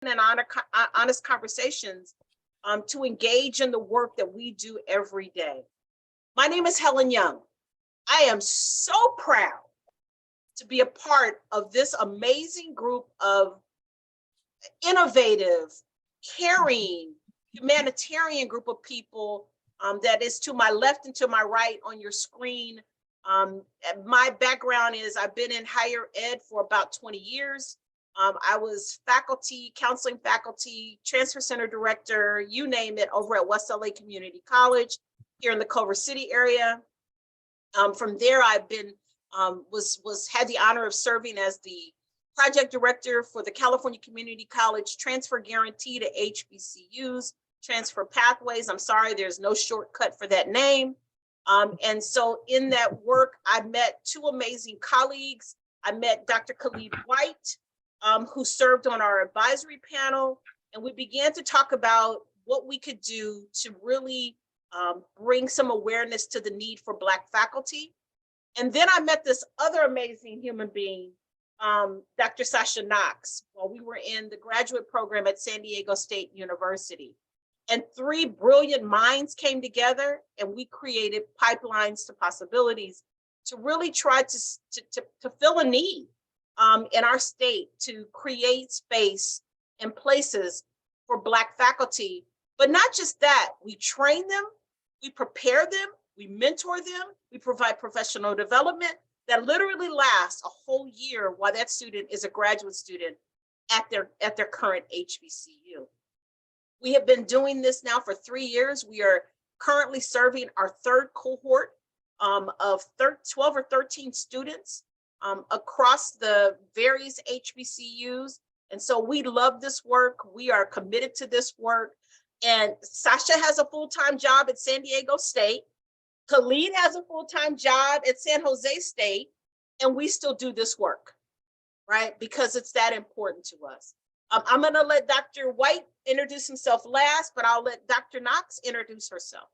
and honest conversations to engage in the work that we do every day. My name is Helen Young. I am so proud to be a part of this amazing group of innovative, caring, humanitarian group of people that is to my left and to my right on your screen. My background is I've been in higher ed for about 20 years. I was faculty, counseling faculty, transfer center director, you name it, over at West LA Community College here in the Culver City area. From there, I've been had the honor of serving as the project director for the California Community College Transfer Guarantee to HBCUs, Transfer Pathways. I'm sorry, there's no shortcut for that name. And so in that work, I met two amazing colleagues. I met Dr. Khalid White, who served on our advisory panel, and we began to talk about what we could do to really bring some awareness to the need for Black faculty. And then I met this other amazing human being, Dr. Sasha Knox, while we were in the graduate program at San Diego State University. And three brilliant minds came together and we created Pipelines to Possibilities to really try to fill a need in our state, to create space and places for Black faculty. But not just that, we train them, we prepare them, we mentor them, we provide professional development that literally lasts a whole year while that student is a graduate student at their current HBCU. We have been doing this now for 3 years. We are currently serving our third cohort of 12 or 13 students across the various HBCUs. And so we love this work. We are committed to this work. And Sasha has a full-time job at San Diego State. Khalid has a full-time job at San Jose State. And we still do this work, right? Because it's that important to us. I'm gonna let Dr. White introduce himself last, but I'll let Dr. Knox introduce herself.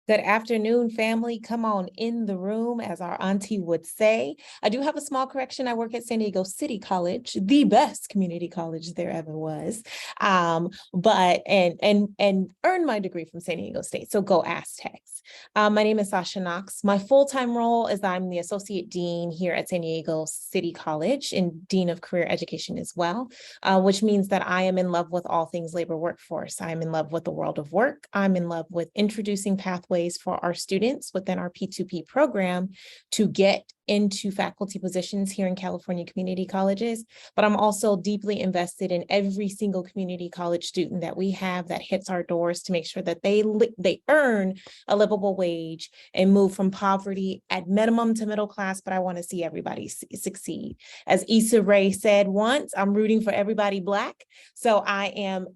Good afternoon, family. Come on in the room, as our auntie would say. I do have a small correction. I work at San Diego City College, the best community college there ever was, but earned my degree from San Diego State. So go Aztecs. My name is Sasha Knox. My full-time role is I'm the associate dean here at San Diego City College and dean of career education as well, which means that I am in love with all things labor workforce. I'm in love with the world of work. I'm in love with introducing pathways for our students within our P2P program to get into faculty positions here in California community colleges. But I'm also deeply invested in every single community college student that we have that hits our doors to make sure that they earn a livable wage and move from poverty at minimum to middle class. But I want to see everybody succeed. As Issa Rae said once, I'm rooting for everybody Black. So I am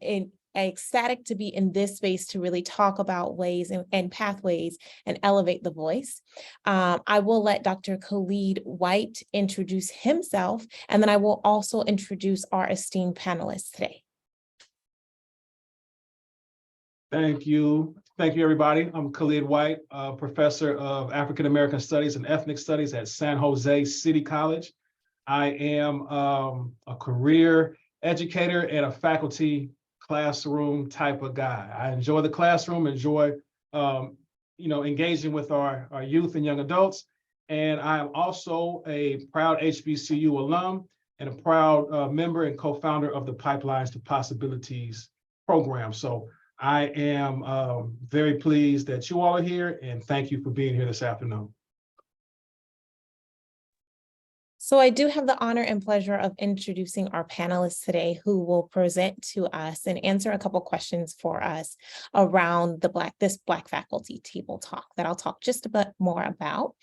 ecstatic to be in this space to really talk about ways and pathways and elevate the voice. I will let Dr. Khalid White introduce himself, and then I will also introduce our esteemed panelists today. Thank you. Thank you, everybody. I'm Khalid White, professor of African American Studies and Ethnic Studies at San Jose City College. I am a career educator and a faculty classroom type of guy. I enjoy the classroom, enjoy engaging with our youth and young adults. And I am also a proud HBCU alum and a proud member and co-founder of the Pipelines to Possibilities program. So I am very pleased that you all are here, and thank you for being here this afternoon. So I do have the honor and pleasure of introducing our panelists today who will present to us and answer a couple questions for us around this Black faculty table talk that I'll talk just a bit more about.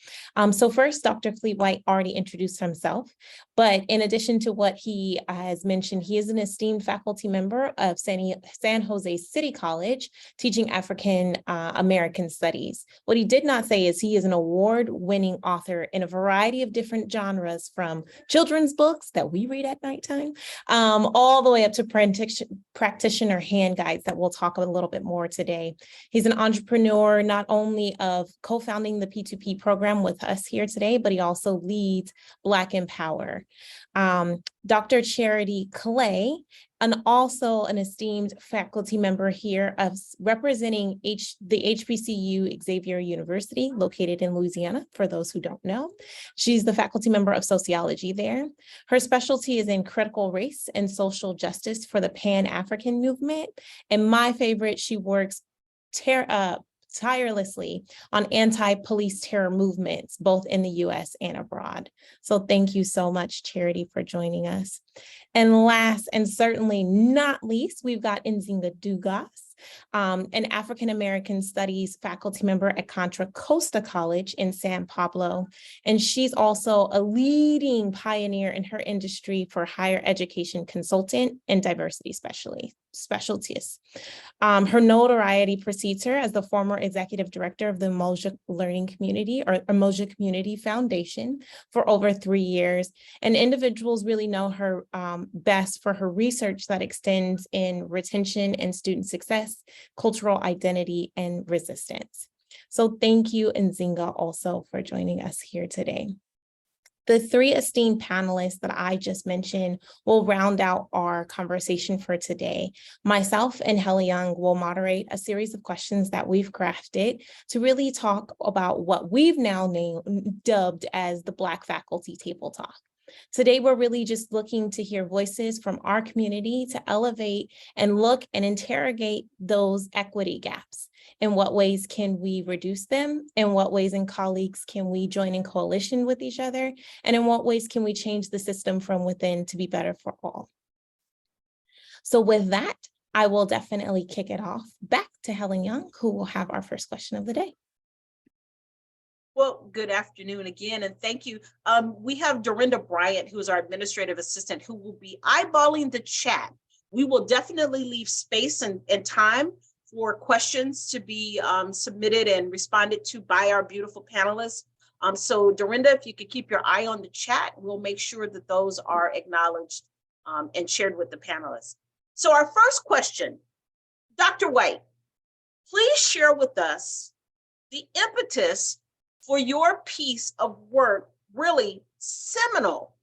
So first, Dr. Khalid White already introduced himself, but in addition to what he has mentioned, he is an esteemed faculty member of San Jose City College, teaching African American Studies. What he did not say is he is an award-winning author in a variety of different genres, from children's books that we read at nighttime, all the way up to practitioner hand guides that we'll talk a little bit more today. He's an entrepreneur, not only of co-founding the P2P program with us here today, but he also leads Black Empower. Dr. Charity Clay, and also an esteemed faculty member here of representing the HBCU Xavier University, located in Louisiana, for those who don't know. She's the faculty member of sociology there. Her specialty is in critical race and social justice for the Pan-African movement. And my favorite, she works tirelessly on anti-police terror movements, both in the US and abroad. So thank you so much, Charity, for joining us. And last and certainly not least, we've got Nzinga Dugas, an African-American studies faculty member at Contra Costa College in San Pablo. And she's also a leading pioneer in her industry for higher education consultant and diversity specialties. Her notoriety precedes her as the former executive director of the Umoja Learning Community, or Umoja Community Foundation, for over 3 years. And individuals really know her best for her research that extends in retention and student success, cultural identity, and resistance. So thank you, Nzinga, also for joining us here today. The three esteemed panelists that I just mentioned will round out our conversation for today. Myself and Helle Young will moderate a series of questions that we've crafted to really talk about what we've now dubbed as the Black Faculty Table Talk. Today, we're really just looking to hear voices from our community to elevate and look and interrogate those equity gaps. In what ways can we reduce them? In what ways, and colleagues, can we join in coalition with each other? And in what ways can we change the system from within to be better for all? So with that, I will definitely kick it off back to Helle Young, who will have our first question of the day. Well, good afternoon again, and thank you. We have Dorinda Bryant, who is our administrative assistant, who will be eyeballing the chat. We will definitely leave space and time for questions to be submitted and responded to by our beautiful panelists. So Dorinda, if you could keep your eye on the chat, we'll make sure that those are acknowledged and shared with the panelists. So our first question, Dr. White, please share with us the impetus for your piece of work, really seminal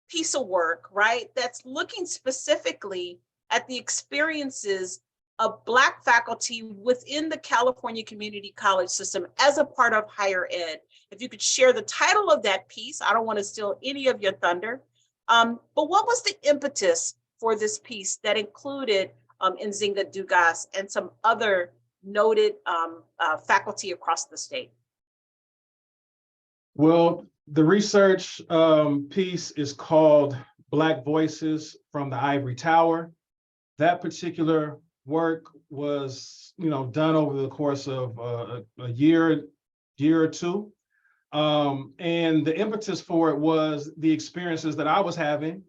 piece of work, right? That's looking specifically at the experiences of Black faculty within the California Community College system as a part of higher ed. If you could share the title of that piece, I don't want to steal any of your thunder, but what was the impetus for this piece that included Nzinga Dugas and some other noted faculty across the state? Well, the research piece is called Black Voices from the Ivory Tower. That particular work was, done over the course of a year or two. And the impetus for it was the experiences that I was having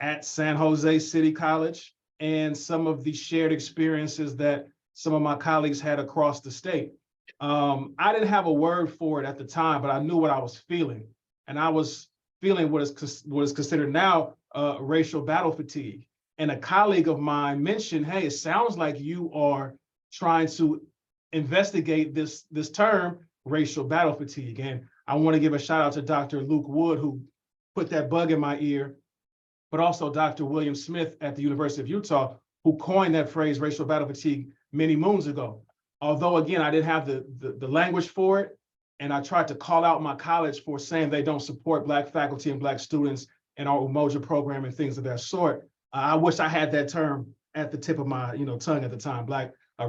at San Jose City College and some of the shared experiences that some of my colleagues had across the state. I didn't have a word for it at the time, but I knew what I was feeling. And I was feeling what is considered now racial battle fatigue. And a colleague of mine mentioned, hey, it sounds like you are trying to investigate this term, racial battle fatigue. And I want to give a shout out to Dr. Luke Wood, who put that bug in my ear, but also Dr. William Smith at the University of Utah, who coined that phrase, racial battle fatigue, many moons ago. Although, again, I didn't have the language for it, and I tried to call out my college for saying they don't support Black faculty and Black students in our Umoja program and things of that sort. I wish I had that term at the tip of my tongue at the time,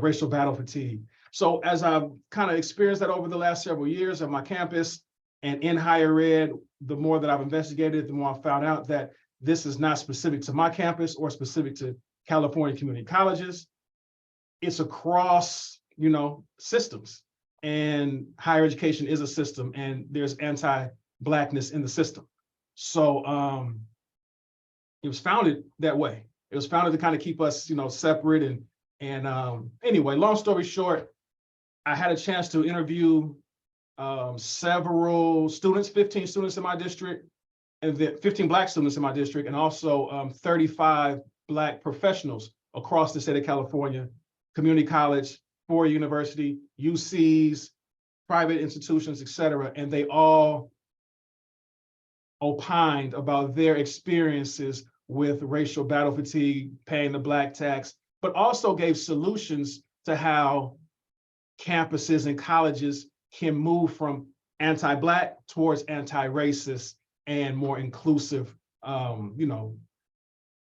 racial battle fatigue. So as I've kind of experienced that over the last several years on my campus and in higher ed, the more that I've investigated, the more I found out that this is not specific to my campus or specific to California community colleges. It's across systems, and higher education is a system, and there's anti-Blackness in the system. So it was founded that way. It was founded to kind of keep us, separate. And anyway, long story short, I had a chance to interview several students, 15 students in my district, and 15 Black students in my district, and also 35 Black professionals across the state of California, community college, four university, UCs, private institutions, et cetera. And they all opined about their experiences with racial battle fatigue, paying the Black tax, but also gave solutions to how campuses and colleges can move from anti-Black towards anti-racist and more inclusive,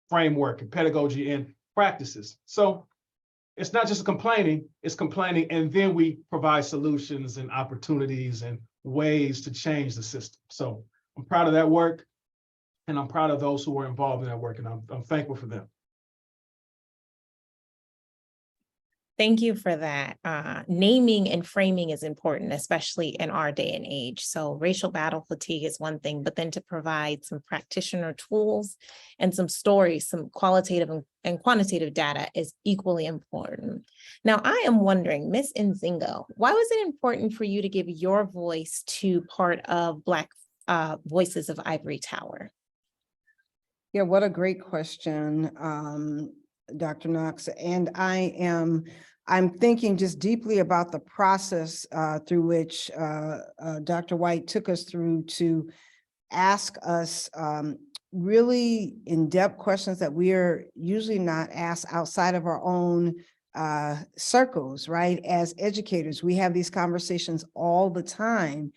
framework and pedagogy and practices. So it's not just complaining, it's complaining, and then we provide solutions and opportunities and ways to change the system. So I'm proud of that work, and I'm proud of those who were involved in that work, and I'm thankful for them. Thank you for that. Naming and framing is important, especially in our day and age. So racial battle fatigue is one thing, but then to provide some practitioner tools and some stories, some qualitative and quantitative data is equally important. Now, I am wondering, Ms. Nzingo, why was it important for you to give your voice to part of Black Voices of Ivory Tower? Yeah, what a great question, Dr. Knox. And I'm thinking just deeply about the process through which Dr. White took us through to ask us really in-depth questions that we are usually not asked outside of our own circles, right? As educators, we have these conversations all the time,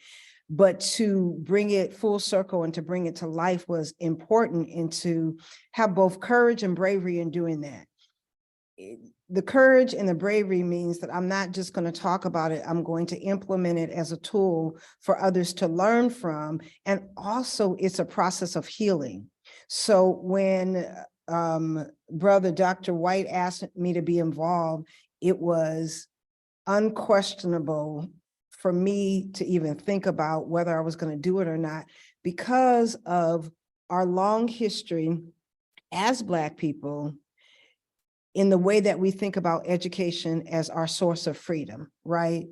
but to bring it full circle and to bring it to life was important, and to have both courage and bravery in doing that. The courage and the bravery means that I'm not just going to talk about it, I'm going to implement it as a tool for others to learn from. And also it's a process of healing. So when Brother Dr. White asked me to be involved, it was unquestionable for me to even think about whether I was going to do it or not, because of our long history as Black people in the way that we think about education as our source of freedom, right?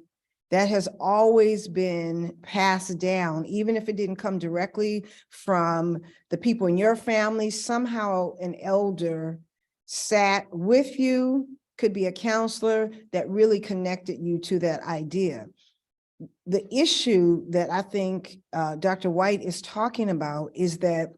That has always been passed down, even if it didn't come directly from the people in your family. Somehow an elder sat with you, could be a counselor, that really connected you to that idea. The issue that I think Dr. White is talking about is that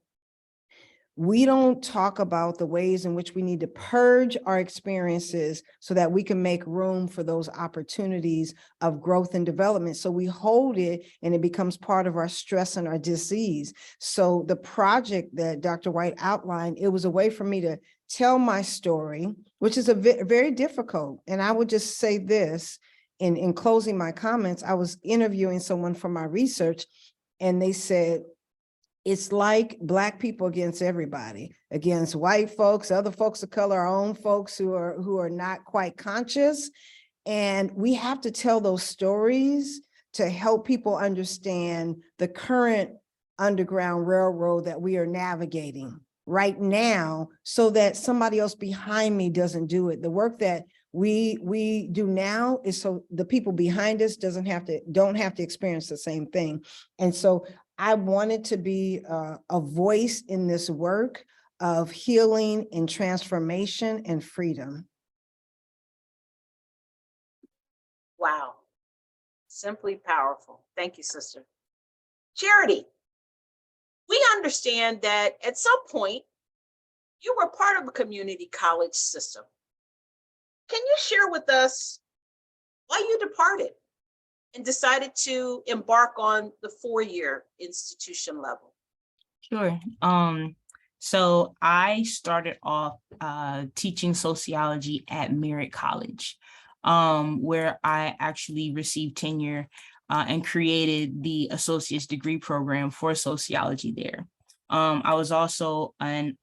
we don't talk about the ways in which we need to purge our experiences so that we can make room for those opportunities of growth and development. So we hold it and it becomes part of our stress and our disease. So the project that Dr. White outlined, it was a way for me to tell my story, which is very difficult. And I would just say this, in closing my comments, I was interviewing someone for my research, and they said, it's like Black people against everybody, against white folks, other folks of color, our own folks who are not quite conscious. And we have to tell those stories to help people understand the current Underground Railroad that we are navigating right now, so that somebody else behind me doesn't do it. The work that we do now is so the people behind us don't have to experience the same thing. And so I wanted to be a voice in this work of healing and transformation and freedom. Wow. Simply powerful. Thank you, sister. Charity, we understand that at some point you were part of a community college system. Can you share with us why you departed and decided to embark on the 4-year institution level? Sure. So I started off teaching sociology at Merritt College, where I actually received tenure and created the associate's degree program for sociology there. I was also an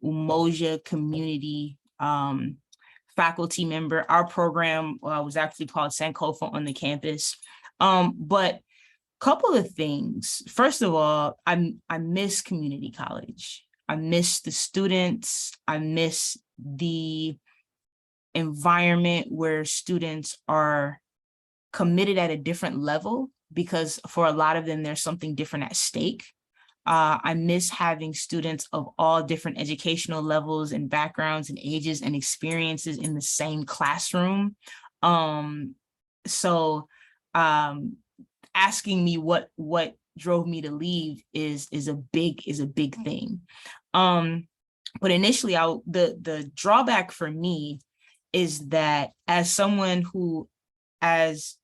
Umoja community faculty member. Our program was actually called Sankofa on the campus. But couple of things. First of all, I miss community college. I miss the students. I miss the environment where students are committed at a different level, because for a lot of them, there's something different at stake. I miss having students of all different educational levels and backgrounds and ages and experiences in the same classroom. Asking me what drove me to leave is a big thing. But initially, the drawback for me is that as someone who, as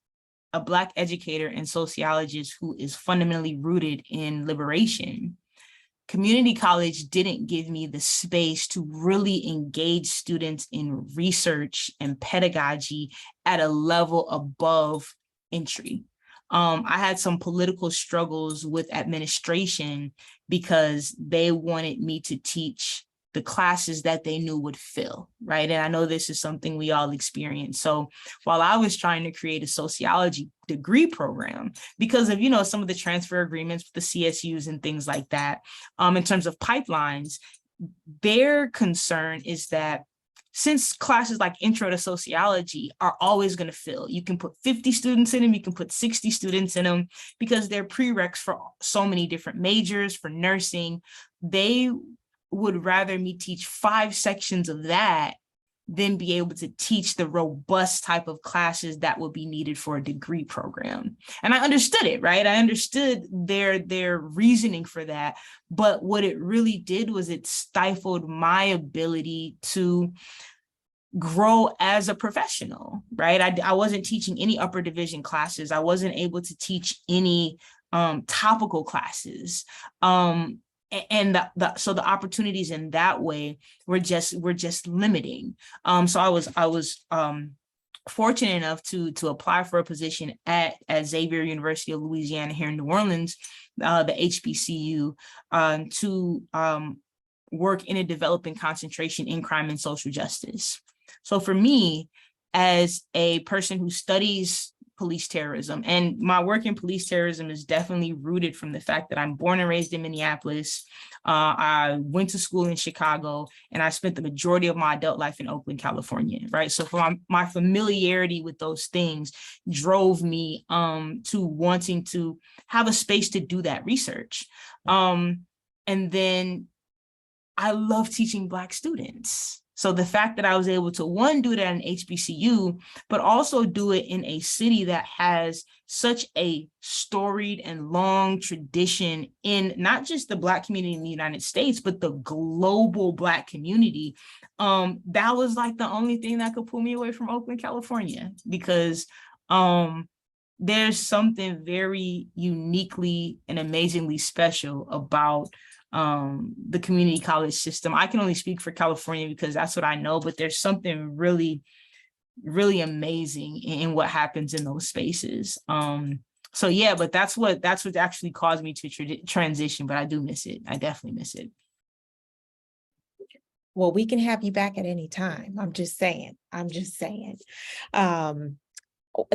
a Black educator and sociologist who is fundamentally rooted in liberation, community college didn't give me the space to really engage students in research and pedagogy at a level above entry. I had some political struggles with administration because they wanted me to teach the classes that they knew would fill, right? And I know this is something we all experience. So while I was trying to create a sociology degree program, because of, some of the transfer agreements with the CSUs and things like that, in terms of pipelines, their concern is that since classes like Intro to Sociology are always going to fill, you can put 50 students in them, you can put 60 students in them, because they're prereqs for so many different majors, for nursing. They would rather me teach 5 sections of that than be able to teach the robust type of classes that would be needed for a degree program. And I understood it, right? I understood their reasoning for that. But what it really did was it stifled my ability to grow as a professional, right? I wasn't teaching any upper division classes. I wasn't able to teach any topical classes. And so the opportunities in that way were just limiting. So I was fortunate enough to apply for a position at Xavier University of Louisiana here in New Orleans, the HBCU, to work in a developing concentration in crime and social justice. So for me, as a person who studies police terrorism, and my work in police terrorism is definitely rooted from the fact that I'm born and raised in Minneapolis. I went to school in Chicago, and I spent the majority of my adult life in Oakland, California, right? So for my familiarity with those things drove me to wanting to have a space to do that research. And then I love teaching Black students. So the fact that I was able to, one, do it at an HBCU, but also do it in a city that has such a storied and long tradition in not just the Black community in the United States, but the global Black community, that was like the only thing that could pull me away from Oakland, California, because there's something very uniquely and amazingly special about the community college system. I can only speak for California because that's what I know, but there's something really, really amazing in what happens in those spaces. So yeah, but that's what actually caused me to transition, but I do miss it. I definitely miss it. Well, we can have you back at any time. I'm just saying.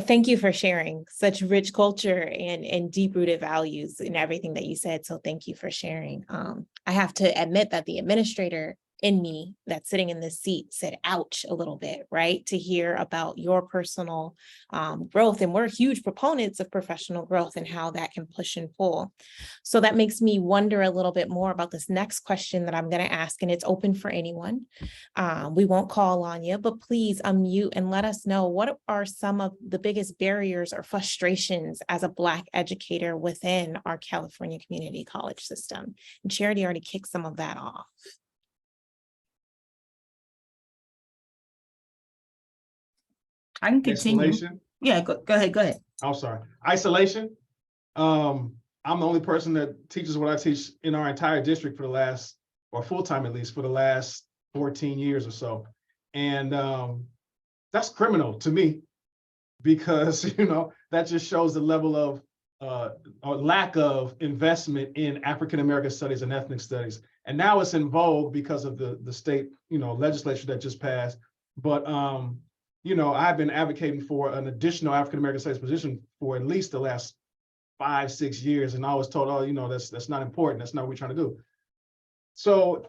Thank you for sharing such rich culture and deep-rooted values in everything that you said. So thank you for sharing. I have to admit that the administrator in me that's sitting in this seat said, ouch, a little bit, right? To hear about your personal growth. And we're huge proponents of professional growth and how that can push and pull. So that makes me wonder a little bit more about this next question that I'm going to ask, and it's open for anyone. We won't call on you, but please unmute and let us know, what are some of the biggest barriers or frustrations as a Black educator within our California community college system? And Charity already kicked some of that off. I can continue. Isolation. Yeah, go ahead. I'm sorry. Isolation. I'm the only person that teaches what I teach in our entire district for the last, or full-time at least, for the last 14 years or so. And that's criminal to me, because, that just shows the level of or lack of investment in African-American studies and ethnic studies. And now it's in vogue because of the state, legislature that just passed. But I've been advocating for an additional African-American studies position for at least the last 5-6 years. And I was told, oh, that's not important. That's not what we're trying to do. So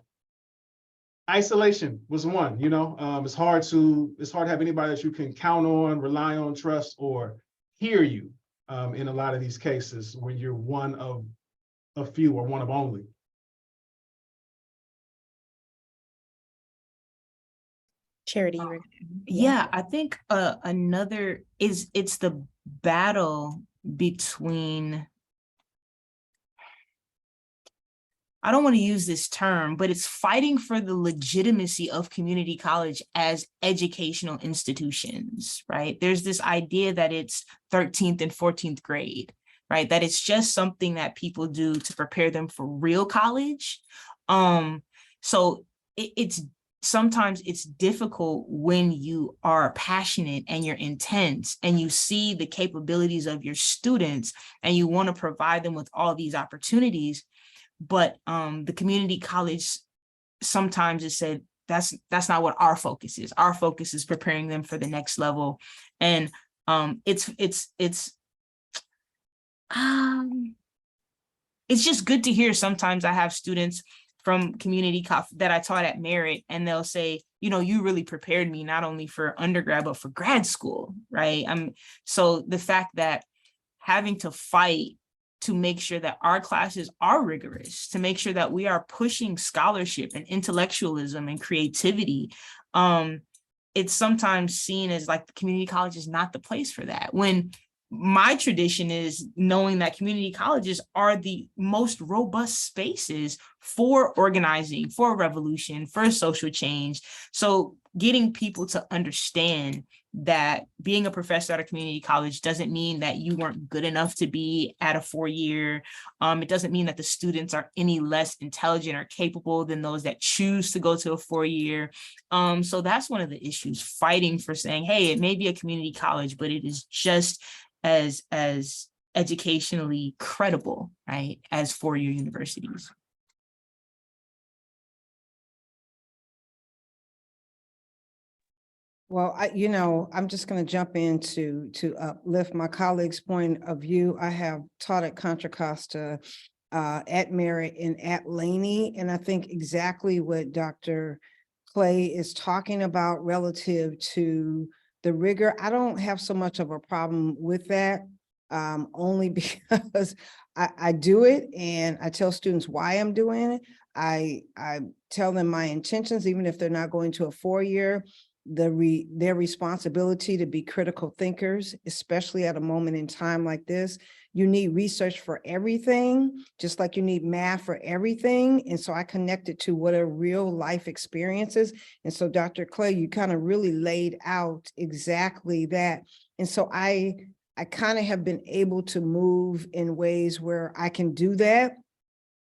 isolation was one, it's hard to have anybody that you can count on, rely on, trust, or hear you in a lot of these cases when you're one of a few or one of only. Charity. Yeah, I think another it's the battle between I don't want to use this term, but it's fighting for the legitimacy of community college as educational institutions, right? There's this idea that it's 13th and 14th grade, right? That it's just something that people do to prepare them for real college. So it's sometimes it's difficult when you are passionate and you're intense and you see the capabilities of your students and you want to provide them with all these opportunities. But the community college sometimes is said, that's not what our focus is. Our focus is preparing them for the next level. And it's just good to hear. Sometimes I have students from community that I taught at Merit, and they'll say, you know, you really prepared me not only for undergrad, but for grad school, right? So the fact that having to fight to make sure that our classes are rigorous, to make sure that we are pushing scholarship and intellectualism and creativity, it's sometimes seen as like the community college is not the place for that. When my tradition is knowing that community colleges are the most robust spaces for organizing, for revolution, for social change. So getting people to understand that being a professor at a community college doesn't mean that you weren't good enough to be at a 4-year. It doesn't mean that the students are any less intelligent or capable than those that choose to go to a 4-year. So that's one of the issues, fighting for saying, hey, it may be a community college, but it is just as educationally credible, right, as 4-year universities. Well, I'm just going to jump in to uplift my colleague's point of view. I have taught at Contra Costa, at Merit, and at Laney, and I think exactly what Dr. Clay is talking about relative to the rigor. I don't have so much of a problem with that, only because I do it and I tell students why I'm doing it. I tell them my intentions, even if they're not going to a 4-year. Their responsibility to be critical thinkers, especially at a moment in time like this. You need research for everything, just like you need math for everything. And so I connected to what are real life experiences. And so Dr. Clay, you kind of really laid out exactly that. And so I kind of have been able to move in ways where I can do that,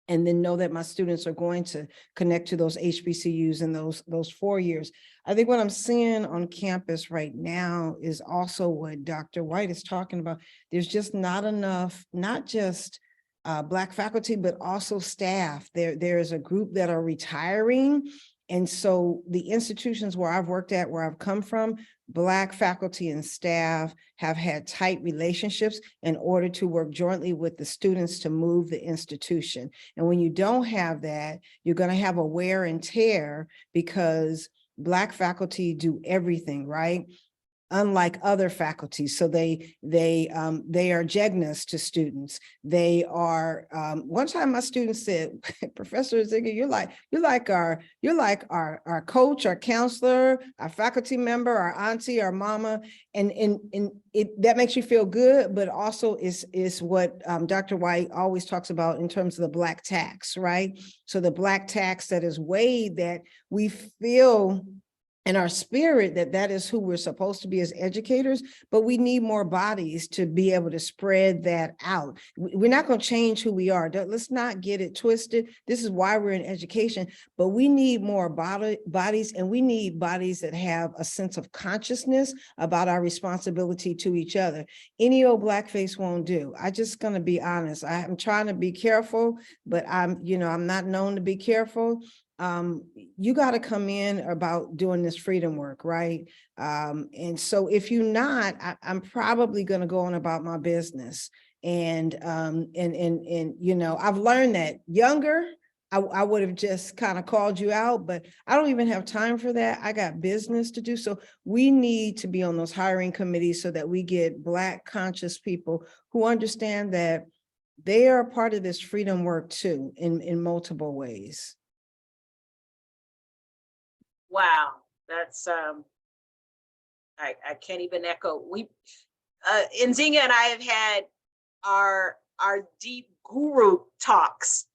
and then know that my students are going to connect to those HBCUs in those 4 years. I think what I'm seeing on campus right now is also what Dr. White is talking about. There's just not enough, not just Black faculty, but also staff. There is a group that are retiring. And so the institutions where I've worked at, where I've come from, Black faculty and staff have had tight relationships in order to work jointly with the students to move the institution. And when you don't have that, you're going to have a wear and tear, because Black faculty do everything, right? Unlike other faculties. So they are Jegnas to students. They are, one time my student said, Professor Ziga, you're like our coach, our counselor, our faculty member, our auntie, our mama. And that makes you feel good, but also is what Dr. White always talks about in terms of the Black tax, right? So the Black tax that is weighed, that we feel in our spirit that is who we're supposed to be as educators, but we need more bodies to be able to spread that out. We're not going to change who we are. Let's not get it twisted. This is why we're in education, but we need more bodies, and we need bodies that have a sense of consciousness about our responsibility to each other. Any old Blackface won't do. I'm just going to be honest. I'm trying to be careful, but I'm not known to be careful. You got to come in about doing this freedom work, right? And so if you're not, I'm probably going to go on about my business. And I've learned that younger, I would have just kind of called you out, but I don't even have time for that. I got business to do. So we need to be on those hiring committees so that we get Black conscious people who understand that they are part of this freedom work too, in multiple ways. Wow, that's I can't even echo. Nzinga and I have had our deep guru talks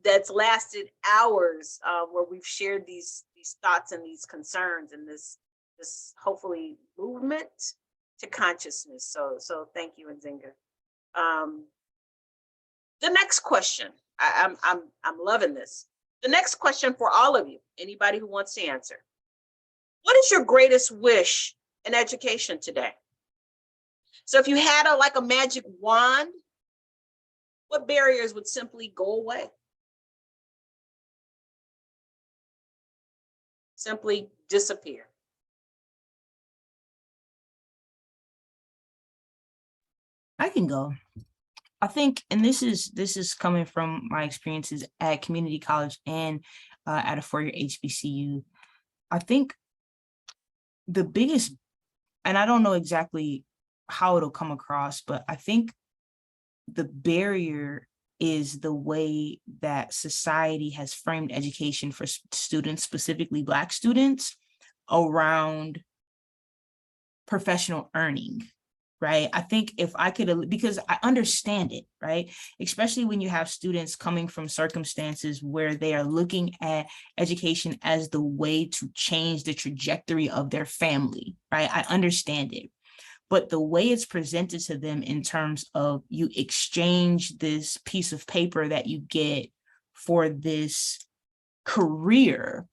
that's lasted hours, where we've shared these thoughts and these concerns and this hopefully movement to consciousness. So thank you, Nzinga. The next question, I'm loving this. The next question for all of you, anybody who wants to answer. What is your greatest wish in education today? So if you had like a magic wand, what barriers would simply go away? Simply disappear. I can go. I think, and this is coming from my experiences at community college and at a four-year HBCU. I think the biggest, and I don't know exactly how it'll come across, but I think the barrier is the way that society has framed education for students, specifically Black students, around professional earning, right? I think if I could, because I understand it, right? Especially when you have students coming from circumstances where they are looking at education as the way to change the trajectory of their family, right? I understand it. But the way it's presented to them in terms of you exchange this piece of paper that you get for this career,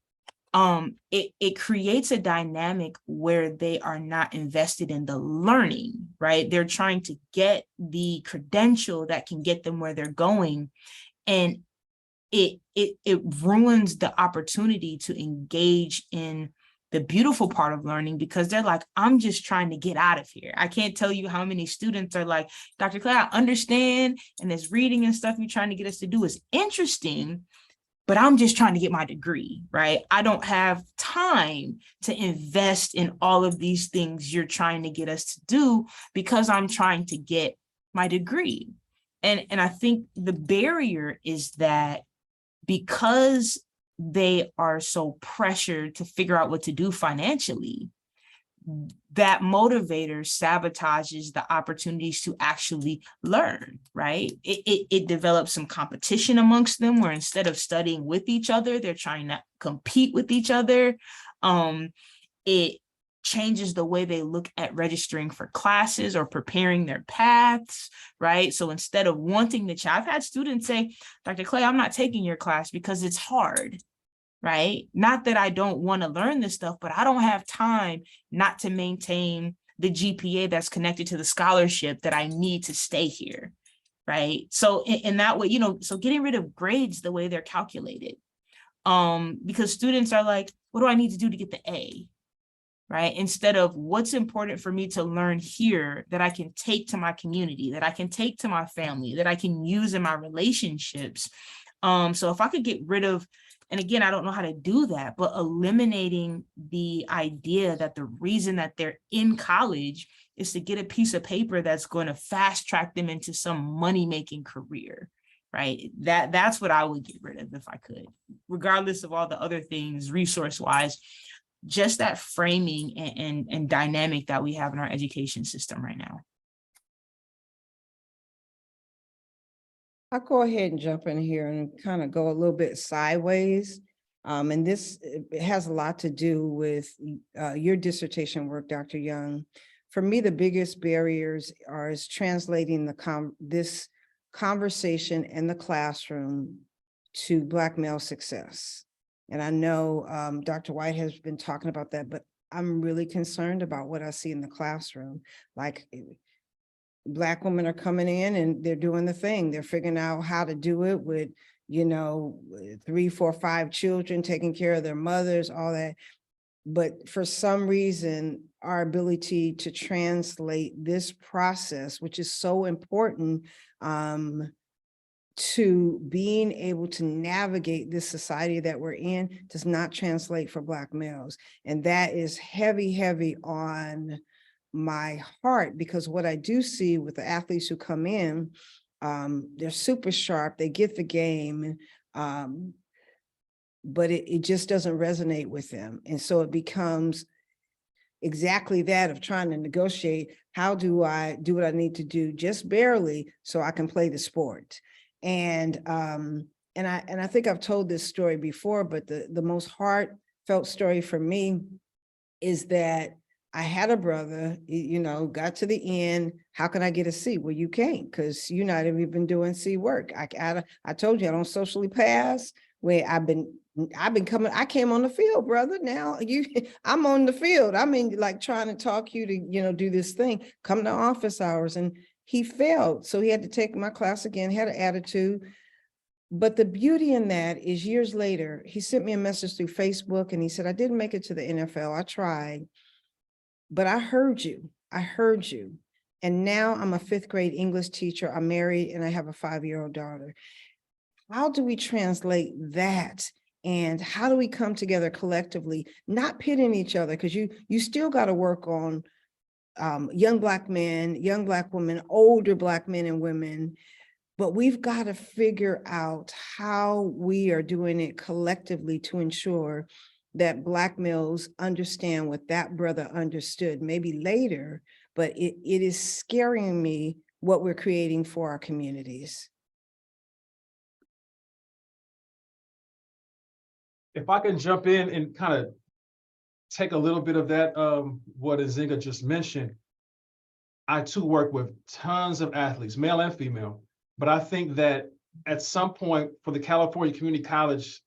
it creates a dynamic where they are not invested in the learning, right? They're trying to get the credential that can get them where they're going. And it ruins the opportunity to engage in the beautiful part of learning, because they're like, I'm just trying to get out of here. I can't tell you how many students are like, Dr. Clay, I understand, and this reading and stuff you're trying to get us to do is interesting, but I'm just trying to get my degree, right? I don't have time to invest in all of these things you're trying to get us to do because I'm trying to get my degree. And I think the barrier is that because they are so pressured to figure out what to do financially, that motivator sabotages the opportunities to actually learn, right? It develops some competition amongst them, where instead of studying with each other, they're trying to compete with each other. It changes the way they look at registering for classes or preparing their paths, right? So instead of wanting the I've had students say, Dr. Clay, I'm not taking your class because it's hard, right? Not that I don't want to learn this stuff, but I don't have time not to maintain the GPA that's connected to the scholarship that I need to stay here, right? So in that way, so getting rid of grades the way they're calculated, because students are like, what do I need to do to get the A, right? Instead of what's important for me to learn here that I can take to my community, that I can take to my family, that I can use in my relationships. So if I could get rid of, and again, I don't know how to do that, but eliminating the idea that the reason that they're in college is to get a piece of paper that's going to fast track them into some money-making career, right? That's what I would get rid of if I could, regardless of all the other things, resource-wise, just that framing and dynamic that we have in our education system right now. I'll go ahead and jump in here and kind of go a little bit sideways. And this it has a lot to do with your dissertation work, Dr. Young. For me, the biggest barriers is translating this conversation in the classroom to Black male success. And I know Dr. White has been talking about that, but I'm really concerned about what I see in the classroom. Like, Black women are coming in and they're doing the thing. They're figuring out how to do it with, 3, 4, 5 children, taking care of their mothers, all that. But for some reason, our ability to translate this process, which is so important, to being able to navigate this society that we're in, does not translate for Black males. And that is heavy, heavy on my heart, because what I do see with the athletes who come in, they're super sharp, they get the game, but it just doesn't resonate with them. And so it becomes exactly that, of trying to negotiate, how do I do what I need to do just barely so I can play the sport? And and I think I've told this story before, but the most heartfelt story for me is that I had a brother, got to the end. How can I get a C? Well, you can't, because you're not even doing C work. I told you I don't socially pass. Where I've been coming, I came on the field, brother. Now I'm on the field. I mean, like trying to talk you to, do this thing, come to office hours. And he failed. So he had to take my class again, had an attitude. But the beauty in that is years later, he sent me a message through Facebook and he said, I didn't make it to the NFL. I tried, but I heard you. I heard you. And now I'm a 5th grade English teacher. I'm married and I have a 5-year-old daughter. How do we translate that? And how do we come together collectively, not pitting each other? Because you still got to work on young Black men, young Black women, older Black men and women. But we've got to figure out how we are doing it collectively to ensure that Black males understand what that brother understood, maybe later, but it is scaring me what we're creating for our communities. If I can jump in and kind of take a little bit of that, what Nzinga just mentioned, I too work with tons of athletes, male and female. But I think that at some point for the California Community College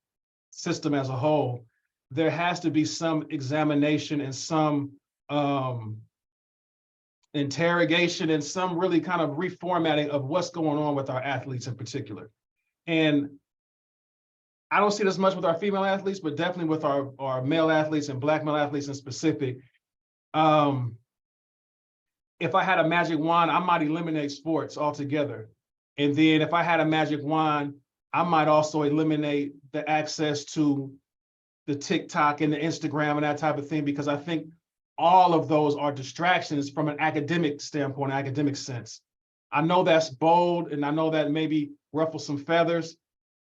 system as a whole, there has to be some examination and some interrogation and some really kind of reformatting of what's going on with our athletes in particular. And I don't see it as much with our female athletes, but definitely with our male athletes and Black male athletes in specific. If I had a magic wand, I might eliminate sports altogether. And then if I had a magic wand, I might also eliminate the access to the TikTok and the Instagram and that type of thing, because I think all of those are distractions from an academic standpoint, academic sense. I know that's bold and I know that maybe ruffles some feathers,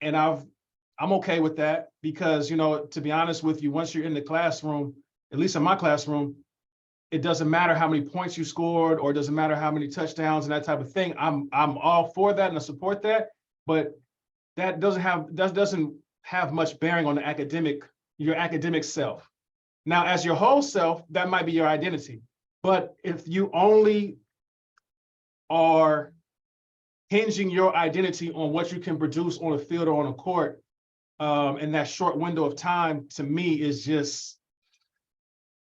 and I'm okay with that because, to be honest with you, once you're in the classroom, at least in my classroom, it doesn't matter how many points you scored or it doesn't matter how many touchdowns and that type of thing. I'm all for that and I support that, but that doesn't have much bearing on your academic self. Now, as your whole self, that might be your identity. But if you only are hinging your identity on what you can produce on a field or on a court, in that short window of time, to me is just,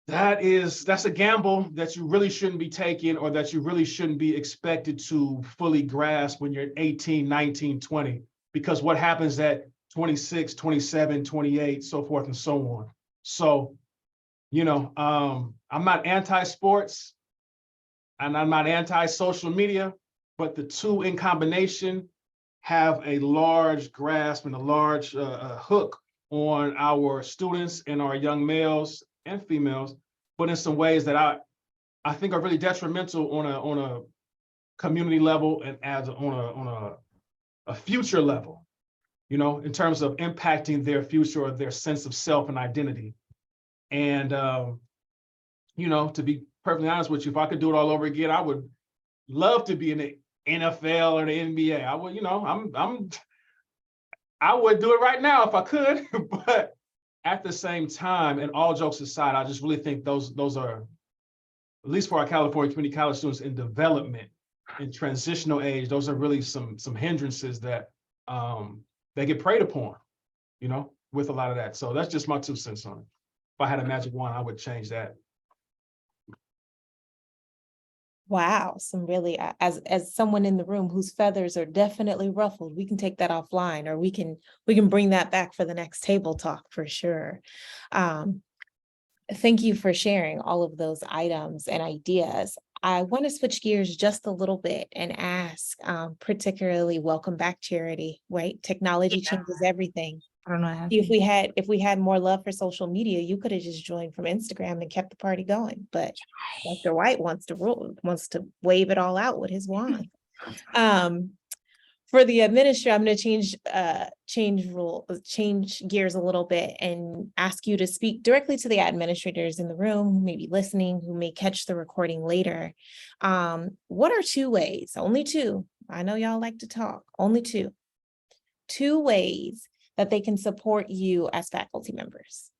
that's a gamble that you really shouldn't be taking, or that you really shouldn't be expected to fully grasp when you're 18, 19, 20, because what happens at 26, 27, 28, so forth and so on. So, I'm not anti-sports and I'm not anti-social media, but the two in combination have a large grasp and a large hook on our students and our young males and females, but in some ways that I think are really detrimental on a community level and on a future level, in terms of impacting their future or their sense of self and identity. And to be perfectly honest with you, if I could do it all over again, I would love to be in the NFL or the NBA. I would, I would do it right now if I could, but at the same time, and all jokes aside, I just really think those are, at least for our California community college students in development, in transitional age, those are really some hindrances that they get preyed upon, with a lot of that. So that's just my 2 cents on it. If I had a magic wand, I would change that. Wow, some really, as someone in the room whose feathers are definitely ruffled, we can take that offline, or we can bring that back for the next table talk for sure. Thank you for sharing all of those items and ideas. I want to switch gears just a little bit and ask, particularly welcome back, Charity, right? Technology changes everything. I don't know. If we had more love for social media, you could have just joined from Instagram and kept the party going. But Dr. White wants to wave it all out with his wand. For the administrator, I'm going to change gears a little bit and ask you to speak directly to the administrators in the room who may be listening, who may catch the recording later. What are 2 ways, only 2, I know y'all like to talk, only 2, 2 ways that they can support you as faculty members.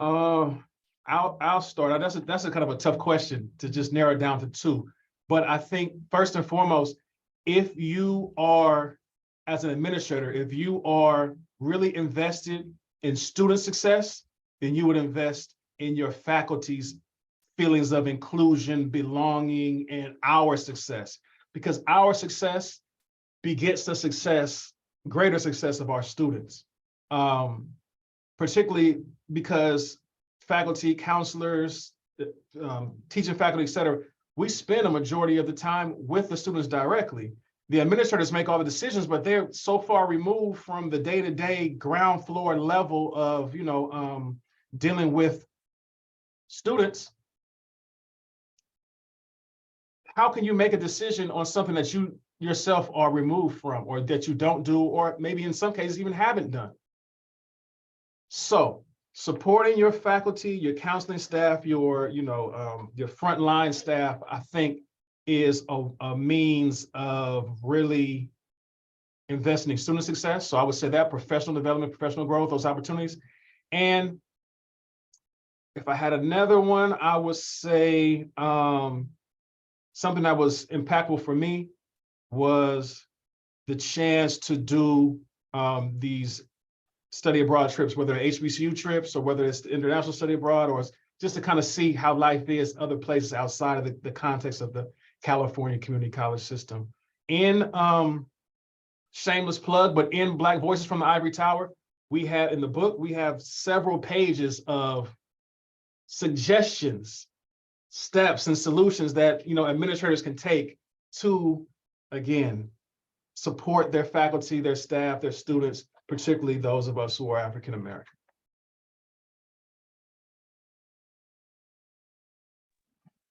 I'll start. That's a kind of a tough question to just narrow it down to 2. But I think first and foremost, if you are, as an administrator, if you are really invested in student success, then you would invest in your faculty's feelings of inclusion, belonging, and our success. Because our success begets the success, greater success of our students. Particularly because faculty, counselors, teaching faculty, et cetera, we spend a majority of the time with the students directly. The administrators make all the decisions, but they're so far removed from the day-to-day ground floor level of, dealing with students. How can you make a decision on something that you yourself are removed from, or that you don't do, or maybe in some cases even haven't done? So supporting your faculty, your counseling staff, your frontline staff, I think is a means of really investing in student success. So I would say that professional development, professional growth, those opportunities. And if I had another one, I would say something that was impactful for me was the chance to do these study abroad trips, whether they're HBCU trips or whether it's the international study abroad, or just to kind of see how life is other places outside of the context of the California community college system. In shameless plug, but in Black Voices from the Ivory Tower, we have in the book, we have several pages of suggestions, steps, and solutions that administrators can take to, again, support their faculty, their staff, their students, particularly those of us who are African American.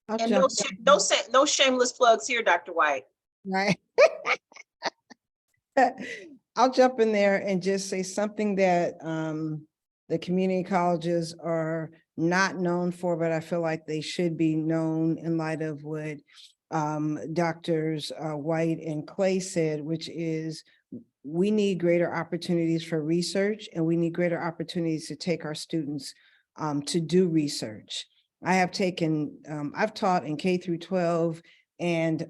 And no shameless plugs here, Dr. White. Right. I'll jump in there and just say something that the community colleges are not known for, but I feel like they should be known in light of what Doctors White and Clay said, which is we need greater opportunities for research, and we need greater opportunities to take our students to do research. I've taught in K through 12 and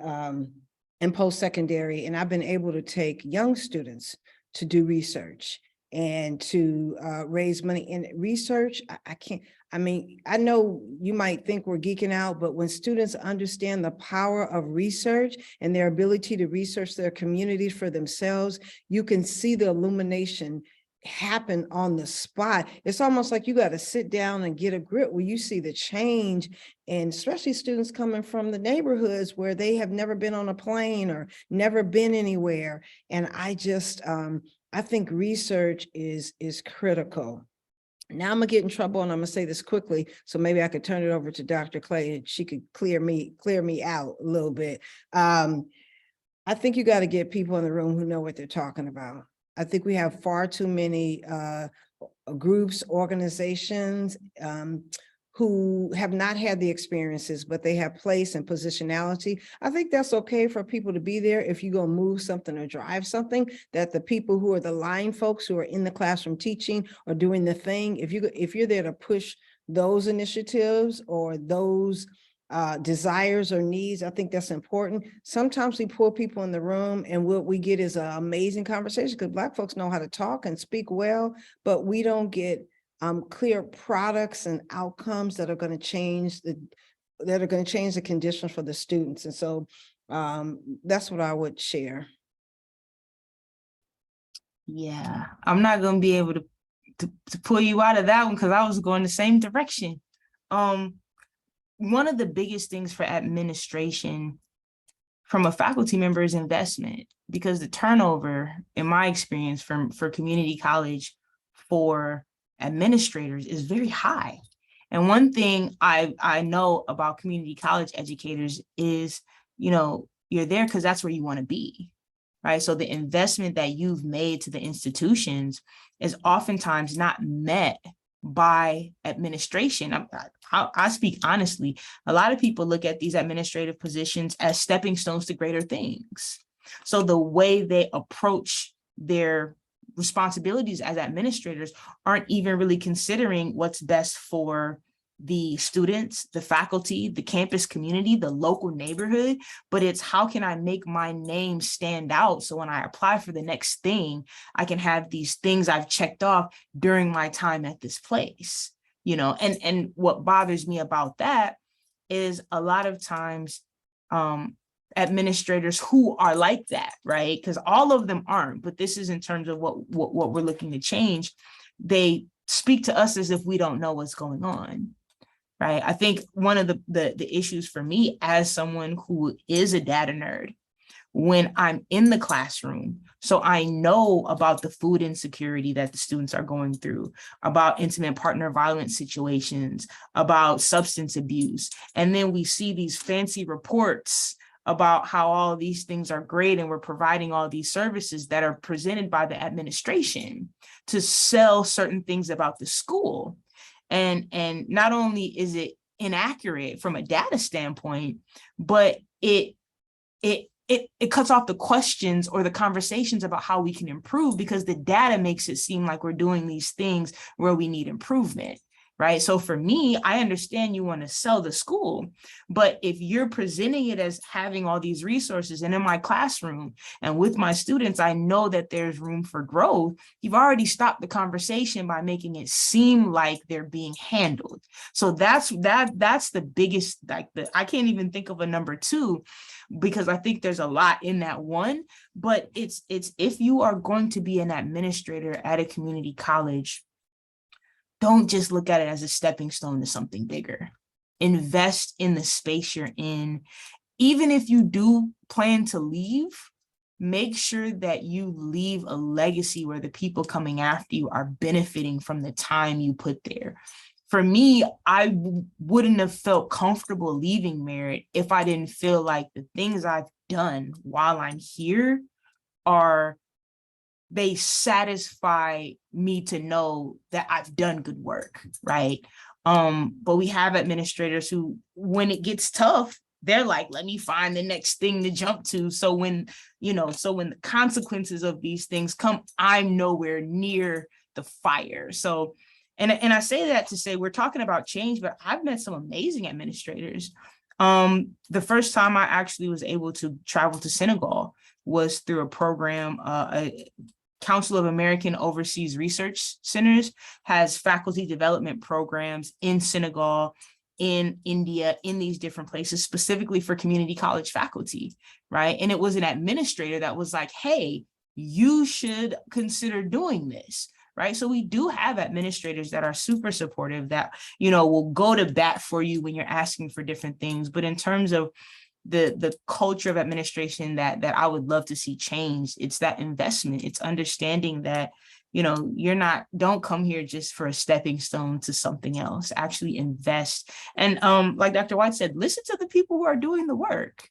post-secondary, and I've been able to take young students to do research and to raise money in research. I know you might think we're geeking out, but when students understand the power of research and their ability to research their communities for themselves, you can see the illumination happen on the spot. It's almost like you got to sit down and get a grip where you see the change, and especially students coming from the neighborhoods where they have never been on a plane or never been anywhere. And I think research is critical. Now I'm gonna get in trouble, and I'm gonna say this quickly, so maybe I could turn it over to Dr. Clay and she could clear me out a little bit. I think you got to get people in the room who know what they're talking about. I think we have far too many groups, organizations who have not had the experiences, but they have place and positionality. I think that's okay for people to be there if you're gonna move something or drive something, that the people who are the line folks who are in the classroom teaching or doing the thing, if you're there to push those initiatives or those desires or needs, I think that's important. Sometimes we pull people in the room and what we get is an amazing conversation, because Black folks know how to talk and speak well, but we don't get clear products and outcomes that are going to change the conditions for the students. And so that's what I would share. Yeah, I'm not going to be able to pull you out of that one, because I was going the same direction. One of the biggest things for administration from a faculty member is investment, because the turnover, in my experience, for community college for administrators is very high. And one thing I know about community college educators is, you're there because that's where you want to be, right? So the investment that you've made to the institutions is oftentimes not met by administration. I speak honestly. A lot of people look at these administrative positions as stepping stones to greater things. So the way they approach their responsibilities as administrators aren't even really considering what's best for the students, the faculty, the campus community, the local neighborhood, but it's how can I make my name stand out so when I apply for the next thing, I can have these things I've checked off during my time at this place, you know. And what bothers me about that is a lot of times administrators who are like that, right? Because all of them aren't, but this is in terms of what we're looking to change. They speak to us as if we don't know what's going on. Right. I think one of the issues for me as someone who is a data nerd, when I'm in the classroom, so I know about the food insecurity that the students are going through, about intimate partner violence situations, about substance abuse. And then we see these fancy reports about how all of these things are great and we're providing all these services that are presented by the administration to sell certain things about the school. And not only is it inaccurate from a data standpoint, but it cuts off the questions or the conversations about how we can improve, because the data makes it seem like we're doing these things where we need improvement. Right. So for me, I understand you want to sell the school, but if you're presenting it as having all these resources, and in my classroom and with my students, I know that there's room for growth, you've already stopped the conversation by making it seem like they're being handled. So that's the biggest, like I can't even think of a number two, because I think there's a lot in that one, but it's if you are going to be an administrator at a community college, don't just look at it as a stepping stone to something bigger. Invest in the space you're in. Even if you do plan to leave, make sure that you leave a legacy where the people coming after you are benefiting from the time you put there. For me, I wouldn't have felt comfortable leaving Merit if I didn't feel like the things I've done while I'm here they satisfy me to know that I've done good work, right? But we have administrators who, when it gets tough, they're like, let me find the next thing to jump to. So when the consequences of these things come, I'm nowhere near the fire. So, and I say that to say we're talking about change, but I've met some amazing administrators. The first time I actually was able to travel to Senegal was through a program, Council of American Overseas Research Centers has faculty development programs in Senegal, in India, in these different places, specifically for community college faculty, right? And it was an administrator that was like, hey, you should consider doing this, right? So we do have administrators that are super supportive that, will go to bat for you when you're asking for different things. But in terms of the culture of administration that I would love to see change, it's that investment. It's understanding that, don't come here just for a stepping stone to something else. Actually invest. And like Dr. White said, listen to the people who are doing the work,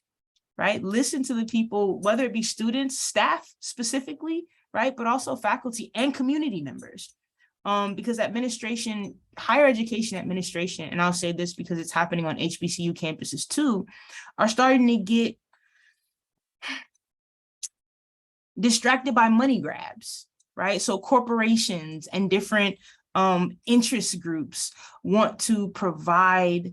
right? Listen to the people, whether it be students, staff specifically, right? But also faculty and community members. Because administration, higher education administration, and I'll say this because it's happening on HBCU campuses too, are starting to get distracted by money grabs, right? So corporations and different interest groups want to provide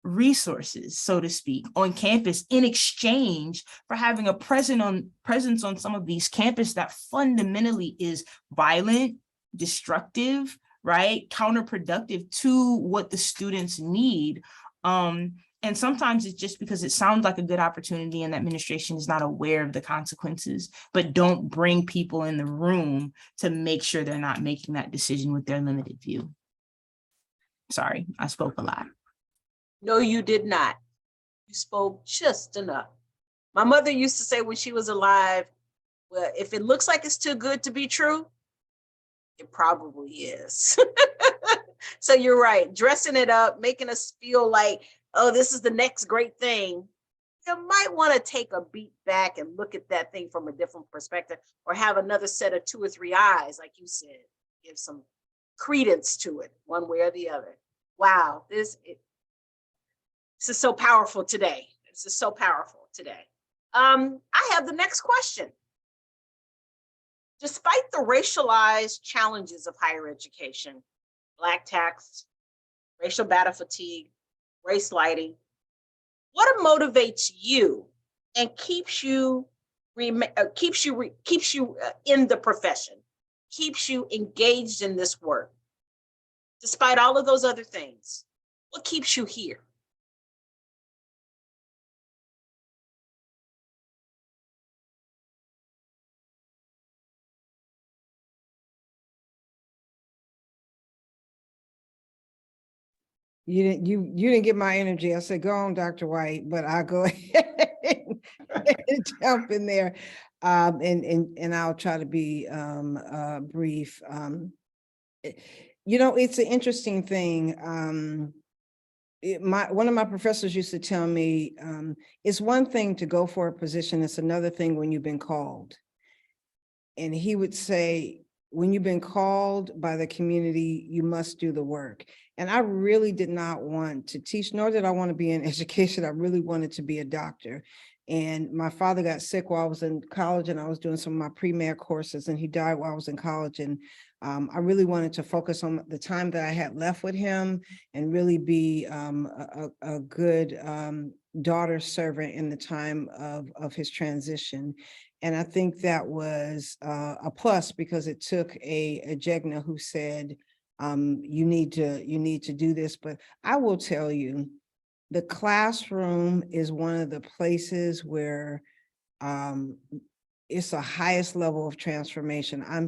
resources, so to speak, on campus in exchange for having a presence on some of these campuses that fundamentally is violent, destructive, right? Counterproductive to what the students need. And sometimes it's just because it sounds like a good opportunity and the administration is not aware of the consequences, but don't bring people in the room to make sure they're not making that decision with their limited view. Sorry, I spoke a lot. No, you did not. You spoke just enough. My mother used to say when she was alive, well, if it looks like it's too good to be true, it probably is. So you're right. Dressing it up, making us feel like, oh, this is the next great thing. You might want to take a beat back and look at that thing from a different perspective, or have another set of 2 or 3 eyes, like you said, give some credence to it one way or the other. Wow, this is so powerful today. This is so powerful today. I have the next question. Despite the racialized challenges of higher education, Black tax, racial battle fatigue, race lighting, what motivates you and keeps you in the profession, keeps you engaged in this work, despite all of those other things? What keeps you here? You didn't get my energy. I said, go on, Dr. White, but I'll go ahead and jump in there. And I'll try to be brief. It's an interesting thing. One of my professors used to tell me, it's one thing to go for a position, it's another thing when you've been called. And he would say, when you've been called by the community, you must do the work. And I really did not want to teach, nor did I want to be in education. I really wanted to be a doctor. And my father got sick while I was in college, and I was doing some of my pre-med courses, and he died while I was in college. And I really wanted to focus on the time that I had left with him and really be a good daughter servant in the time of his transition. And I think that was a plus, because it took a Jegna who said, you need to do this. But I will tell you, the classroom is one of the places where it's the highest level of transformation. I'm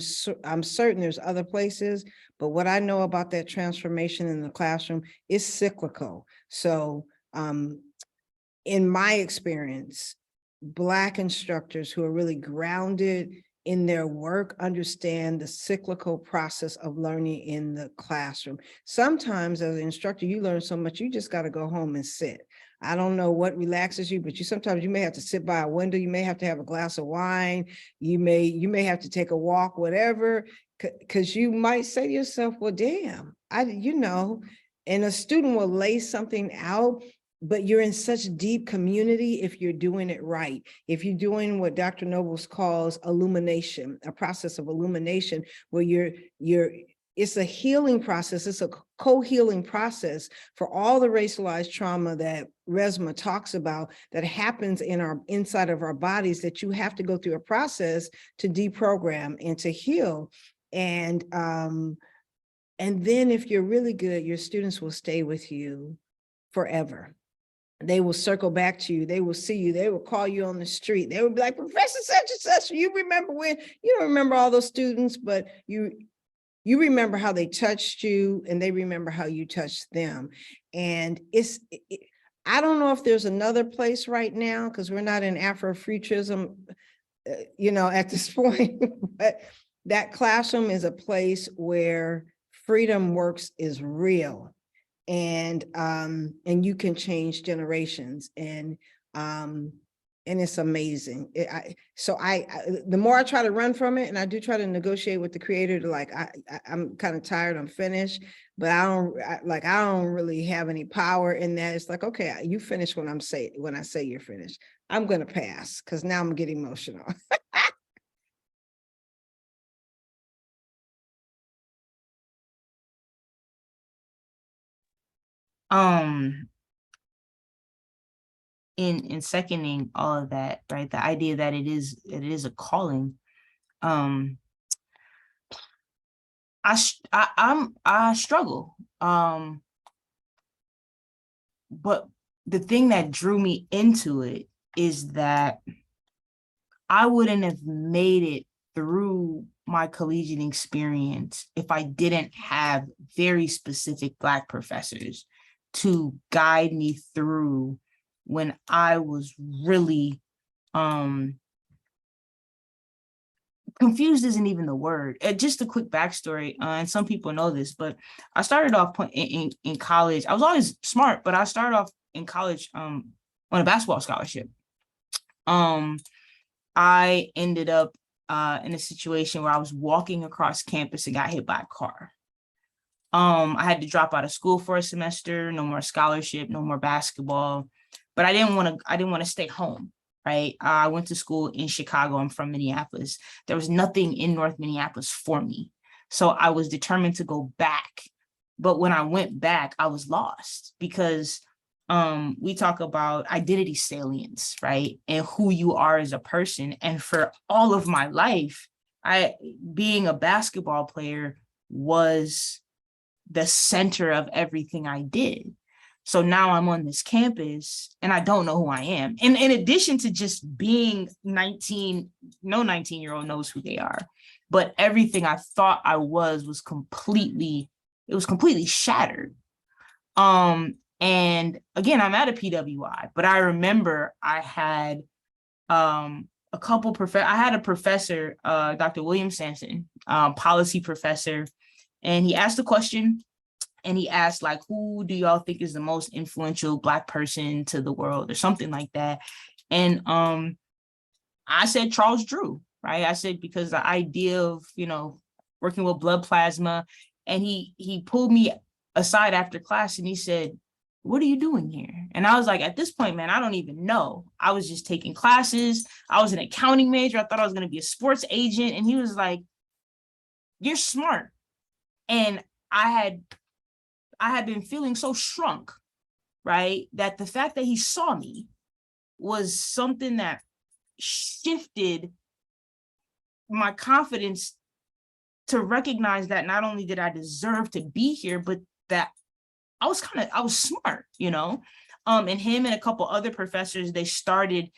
certain there's other places, but what I know about that transformation in the classroom is cyclical. So in my experience, Black instructors who are really grounded in their work understand the cyclical process of learning in the classroom. Sometimes as an instructor, you learn so much, you just got to go home and sit. I don't know what relaxes you, but sometimes you may have to sit by a window. You may have to have a glass of wine. You may have to take a walk, whatever, because you might say to yourself, well, damn, and a student will lay something out, but you're in such deep community if you're doing it right. If you're doing what Dr. Nobles calls illumination, a process of illumination, where it's a healing process. It's a co-healing process for all the racialized trauma that Resmaa talks about that happens inside of our bodies, that you have to go through a process to deprogram and to heal. And then if you're really good, your students will stay with you forever. They will circle back to you. They will see you. They will call you on the street. They will be like, Professor such and such, you remember when? You don't remember all those students, but you remember how they touched you, and they remember how you touched them. And I don't know if there's another place right now, because we're not in Afrofuturism, at this point, but that classroom is a place where freedom works is real. And you can change generations, and it's amazing. The more I try to run from it, and I do try to negotiate with the creator to I'm kind of tired, I'm finished, but I don't really have any power in that. It's like, okay, you finish when I say you're finished. I'm gonna pass, because now I'm getting emotional. In seconding all of that, right, the idea that it is a calling, I struggle, but the thing that drew me into it is that I wouldn't have made it through my collegiate experience if I didn't have very specific Black professors to guide me through when I was really confused isn't even the word. Just a quick backstory, and some people know this, but I started off in college. I was always smart, but I started off in college on a basketball scholarship. I ended up in a situation where I was walking across campus and got hit by a car. I had to drop out of school for a semester, no more scholarship, no more basketball, but I didn't want to stay home. Right. I went to school in Chicago. I'm from Minneapolis. There was nothing in North Minneapolis for me. So I was determined to go back. But when I went back, I was lost because we talk about identity salience, right? And who you are as a person. And for all of my life, being a basketball player was the center of everything I did. So now I'm on this campus and I don't know who I am. And in addition to just being 19, no 19-year-old knows who they are, but everything I thought I was completely shattered. And again, I'm at a PWI, but I remember I had a professor, Dr. William Sampson, policy professor, and he asked a question. And he asked, like, who do y'all think is the most influential Black person to the world or something like that? And I said Charles Drew, right? I said, because the idea of, working with blood plasma. And he pulled me aside after class and he said, what are you doing here? And I was like, at this point, man, I don't even know. I was just taking classes. I was an accounting major. I thought I was going to be a sports agent. And he was like, you're smart. And I had been feeling so shrunk, right? That the fact that he saw me was something that shifted my confidence to recognize that not only did I deserve to be here, but that I was smart, and him and a couple other professors, they started,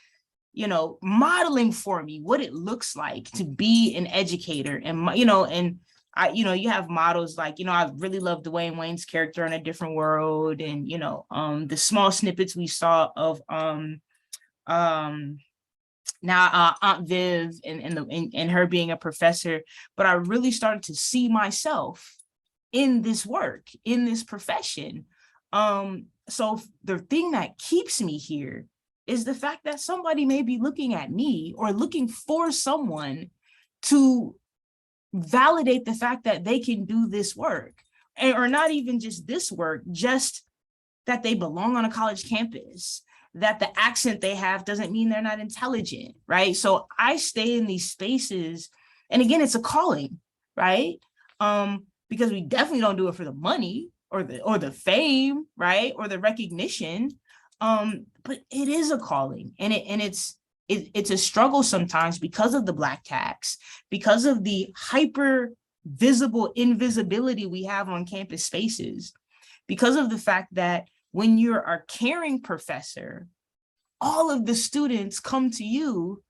modeling for me what it looks like to be an educator. And, and you have models like, I really love Dwayne Wayne's character in A Different World. And, the small snippets we saw of now Aunt Viv and her being a professor, but I really started to see myself in this work, in this profession. So the thing that keeps me here is the fact that somebody may be looking at me or looking for someone to validate the fact that they can do this work, or not even just this work, just that they belong on a college campus, that the accent they have doesn't mean they're not intelligent, right? So I stay in these spaces, and again, it's a calling, right? Because we definitely don't do it for the money or the fame, right? Or the recognition. But it is a calling, and it's a struggle sometimes because of the Black tax, because of the hyper visible invisibility we have on campus spaces, because of the fact that when you're a caring professor, all of the students come to you,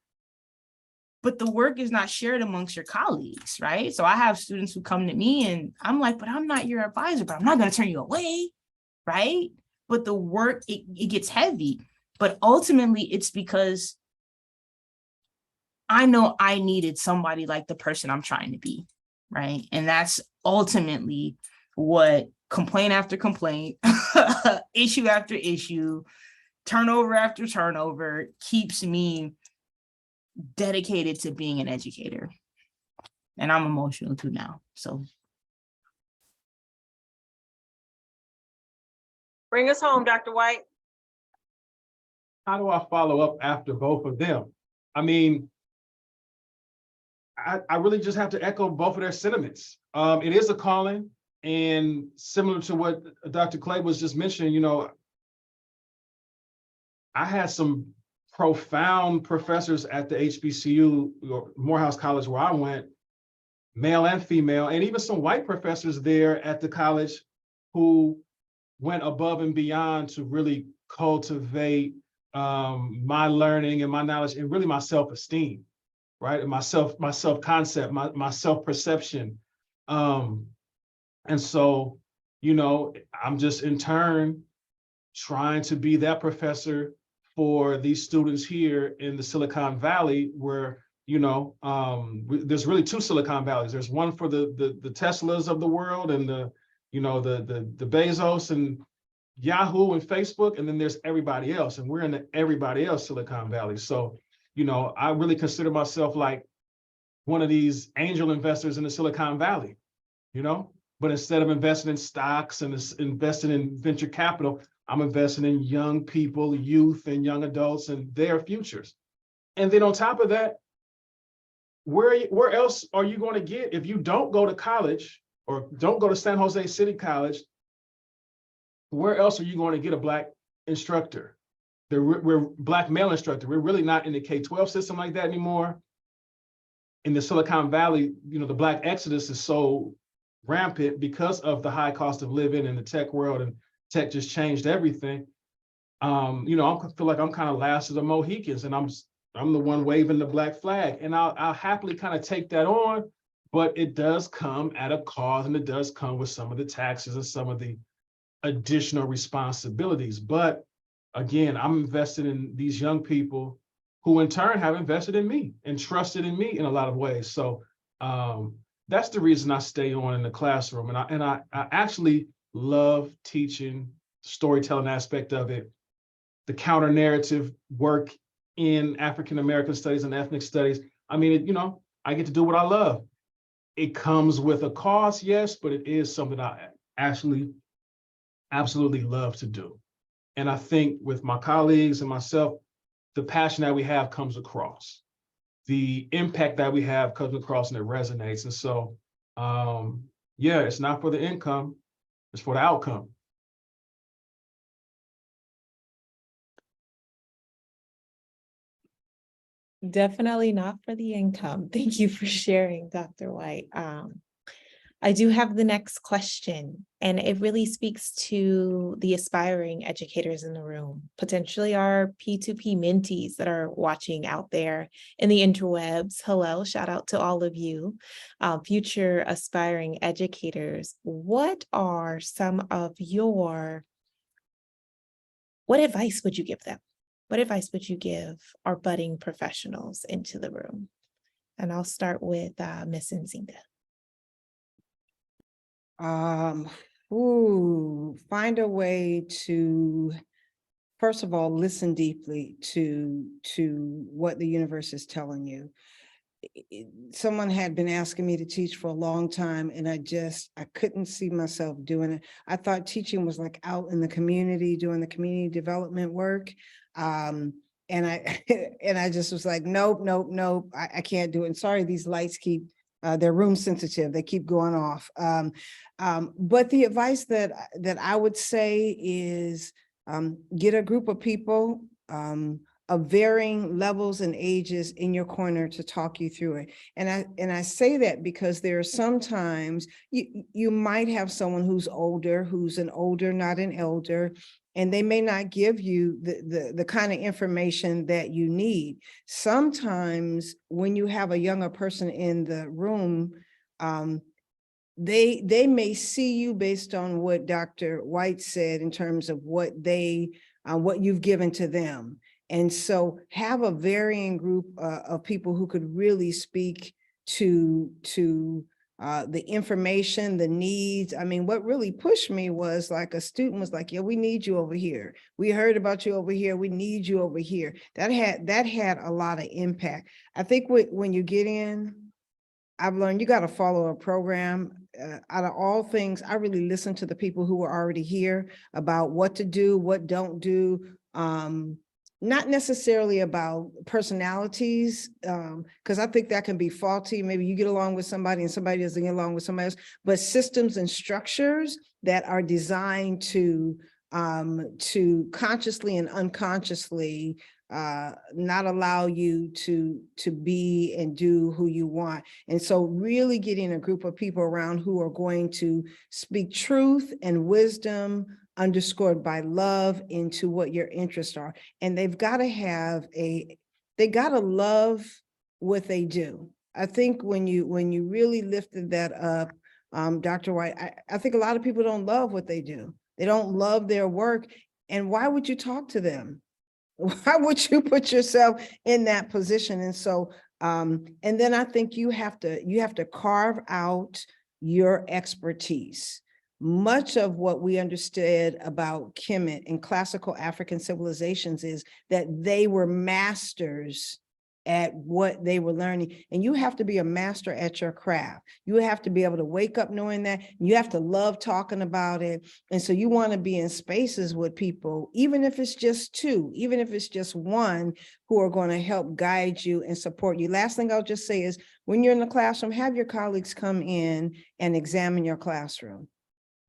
but the work is not shared amongst your colleagues, right? So I have students who come to me and I'm like, but I'm not your advisor, but I'm not going to turn you away, right? But the work, it gets heavy. But ultimately, it's because I know I needed somebody like the person I'm trying to be, right? And that's ultimately what complaint after complaint, issue after issue, turnover after turnover keeps me dedicated to being an educator. And I'm emotional too now, so. Bring us home, Dr. White. How do I follow up after both of them? I mean, I really just have to echo both of their sentiments. It is a calling, and similar to what Dr. Clay was just mentioning, I had some profound professors at the HBCU, or Morehouse College, where I went, male and female, and even some white professors there at the college who went above and beyond to really cultivate my learning and my knowledge and really my self-esteem, right? And my self-concept, my self-perception. And so, I'm just in turn trying to be that professor for these students here in the Silicon Valley, where, there's really two Silicon Valleys. There's one for the Teslas of the world and the Bezos and Yahoo and Facebook, and then there's everybody else, and we're in the everybody else Silicon Valley. So, I really consider myself like one of these angel investors in the Silicon Valley, But instead of investing in stocks and investing in venture capital, I'm investing in young people, youth and young adults and their futures. And then on top of that, where else are you going to get, if you don't go to college or don't go to San Jose City College, where else are you going to get a Black instructor? We're Black male instructor. We're really not in the K-12 system like that anymore. In the Silicon Valley, you know, the Black exodus is so rampant because of the high cost of living in the tech world, and tech just changed everything. You know, I feel like I'm kind of last of the Mohicans, and I'm the one waving the Black flag, and I'll happily kind of take that on, but it does come at a cost, and it does come with some of the taxes and some of the additional responsibilities. But again, I'm invested in these young people who in turn have invested in me and trusted in me in a lot of ways. So that's the reason I stay on in the classroom. And I actually love teaching the storytelling aspect of it, the counter narrative work in African American studies and ethnic studies. I mean, you know, I get to do what I love. It comes with a cost, yes, but it is something I actually absolutely love to do. And I think with my colleagues and myself, the passion that we have comes across. The impact that we have comes across, and it resonates. And so, yeah, it's not for the income, it's for the outcome. Definitely not for the income. Thank you for sharing, Dr. White. I do have the next question, and it really speaks to the aspiring educators in the room, potentially our P2P mentees that are watching out there in the interwebs. Hello, shout out to all of you, future aspiring educators. What are some of what advice would you give them? What advice would you give our budding professionals into the room? And I'll start with Ms. Nzinga. Find a way to, first of all, listen deeply to what the universe is telling you. Someone had been asking me to teach for a long time, and I couldn't see myself doing it. I thought teaching was like out in the community, doing the community development work. And I just was like, nope, I can't do it. And sorry, these lights keep, they're room sensitive. They keep going off. But the advice that I would say is get a group of people of varying levels and ages in your corner to talk you through it. And I say that because there are sometimes you might have someone who's an older, not an elder, and they may not give you the kind of information that you need. Sometimes when you have a younger person in the room, they may see you based on what Dr. White said in terms of what you've given to them. And so have a varying group of people who could really speak to the information, the needs. I mean, what really pushed me was like a student was like, yeah, we need you over here. We heard about you over here. We need you over here. That had a lot of impact. I think when you get in, I've learned you got to follow a program. Out of all things, I really listen to the people who are already here about what to do, what don't do. Not necessarily about personalities, because I think that can be faulty. Maybe you get along with somebody and somebody doesn't get along with somebody else, but systems and structures that are designed to consciously and unconsciously not allow you to be and do who you want. And so really getting a group of people around who are going to speak truth and wisdom underscored by love into what your interests are. And they've got to love what they do. I think when you really lifted that up, Dr. White, I think a lot of people don't love what they do. They don't love their work. And why would you talk to them? Why would you put yourself in that position? And so, and then I think you have to carve out your expertise. Much of what we understood about Kemet and classical African civilizations is that they were masters at what they were learning. And you have to be a master at your craft. You have to be able to wake up knowing that. You have to love talking about it. And so you want to be in spaces with people, even if it's just two, even if it's just one, who are going to help guide you and support you. Last thing I'll just say is, when you're in the classroom, have your colleagues come in and examine your classroom.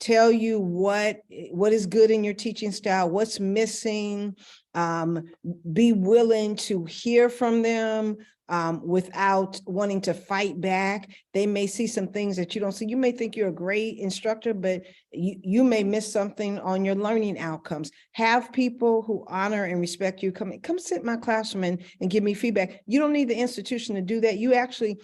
Tell you what is good in your teaching style, what's missing. Be willing to hear from them without wanting to fight back. They may see some things that you don't see. You may think you're a great instructor, but you may miss something on your learning outcomes. Have people who honor and respect you come sit in my classroom and give me feedback. You don't need the institution to do that. You actually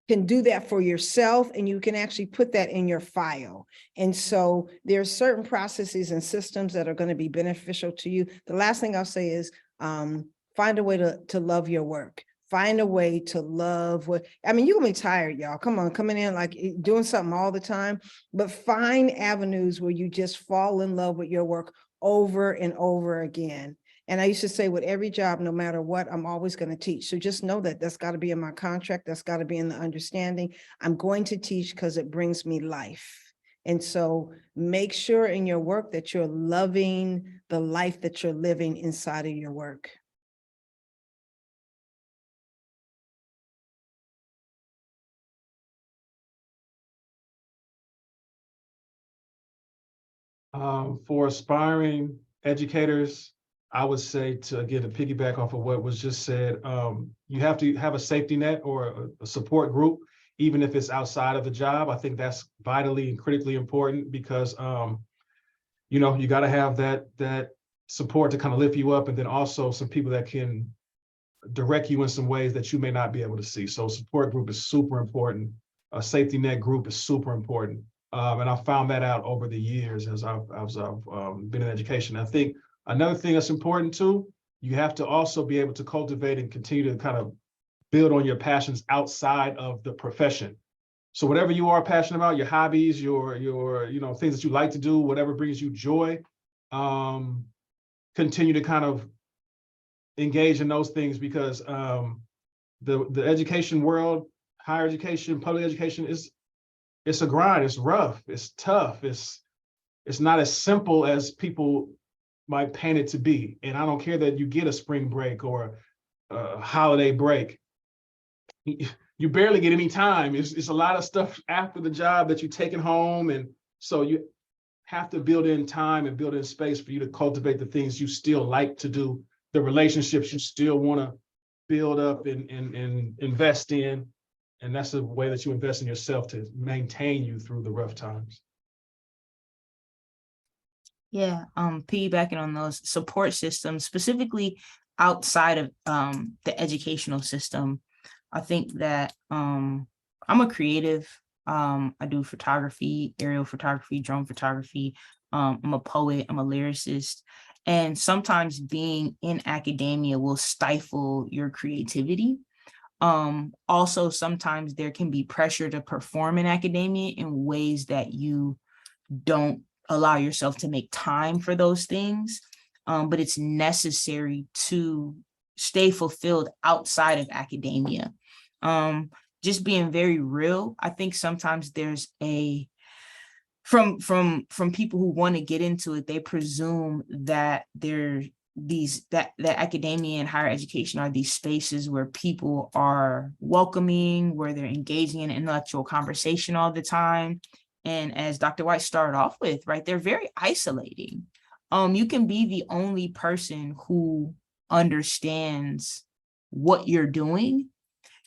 can do that for yourself, and you can actually put that in your file. And so there's certain processes and systems that are going to be beneficial to you. The last thing I'll say is find a way to love your work. Find a way to love what, I mean, you're gonna be tired, y'all. Come on, coming in like doing something all the time, but find avenues where you just fall in love with your work over and over again. And I used to say, with every job, no matter what, I'm always going to teach. So just know that that's got to be in my contract. That's got to be in the understanding. I'm going to teach because it brings me life. And so make sure in your work that you're loving the life that you're living inside of your work. For aspiring educators, I would say, to again, to piggyback off of what was just said, you have to have a safety net or a support group, even if it's outside of the job. I think that's vitally and critically important because, you know, you got to have that support to kind of lift you up, and then also some people that can direct you in some ways that you may not be able to see. So support group is super important. A safety net group is super important. And I found that out over the years as I've been in education. I think another thing that's important too, you have to also be able to cultivate and continue to kind of build on your passions outside of the profession. So whatever you are passionate about, your hobbies, your you know, things that you like to do, whatever brings you joy, continue to kind of engage in those things, because the education world, higher education, public education, it's a grind. It's rough. It's tough. It's not as simple as people might paint it to be. And I don't care that you get a spring break or a holiday break. You barely get any time. It's a lot of stuff after the job that you're taking home. And so you have to build in time and build in space for you to cultivate the things you still like to do, the relationships you still want to build up and invest in. And that's the way that you invest in yourself to maintain you through the rough times. Yeah, piggybacking on those support systems, specifically outside of the educational system. I think that I'm a creative. I do photography, aerial photography, drone photography. I'm a poet, I'm a lyricist. And sometimes being in academia will stifle your creativity. Also, sometimes there can be pressure to perform in academia in ways that you don't allow yourself to make time for those things. But it's necessary to stay fulfilled outside of academia. Just being very real, I think sometimes there's a, from people who want to get into it, they presume that that academia and higher education are these spaces where people are welcoming, where they're engaging in intellectual conversation all the time. And as Dr. White started off with, right, they're very isolating. You can be the only person who understands what you're doing.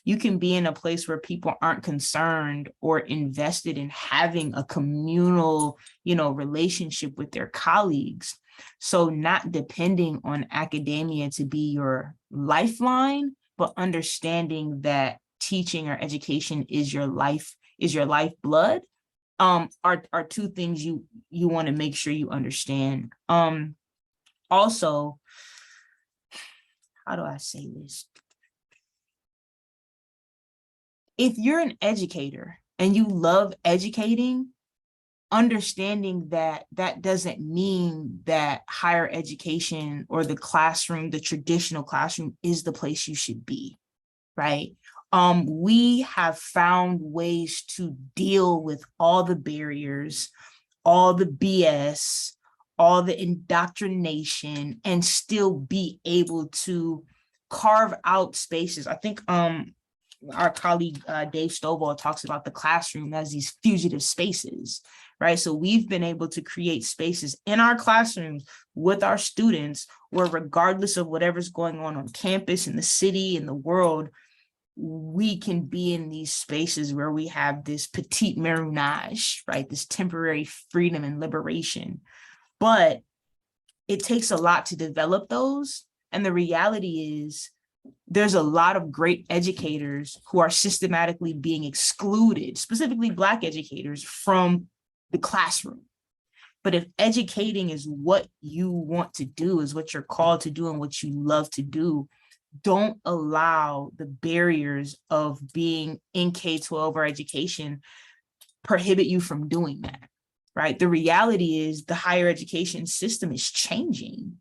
You can be in a place where people aren't concerned or invested in having a communal, relationship with their colleagues. So not depending on academia to be your lifeline, but understanding that teaching or education is your lifeblood, are two things you want to make sure you understand. Also, how do I say this? If you're an educator and you love educating, understanding that doesn't mean that higher education or the classroom, the traditional classroom, is the place you should be. right? We have found ways to deal with all the barriers, all the BS, all the indoctrination, and still be able to carve out spaces. I think our colleague Dave Stovall talks about the classroom as these fugitive spaces, right? So we've been able to create spaces in our classrooms with our students where, regardless of whatever's going on campus, in the city, in the world, we can be in these spaces where we have this petite marronage, right? This temporary freedom and liberation. But it takes a lot to develop those. And the reality is there's a lot of great educators who are systematically being excluded, specifically Black educators, from the classroom. But if educating is what you want to do, is what you're called to do and what you love to do, don't allow the barriers of being in K-12 or education prohibit you from doing that, right? The reality is the higher education system is changing.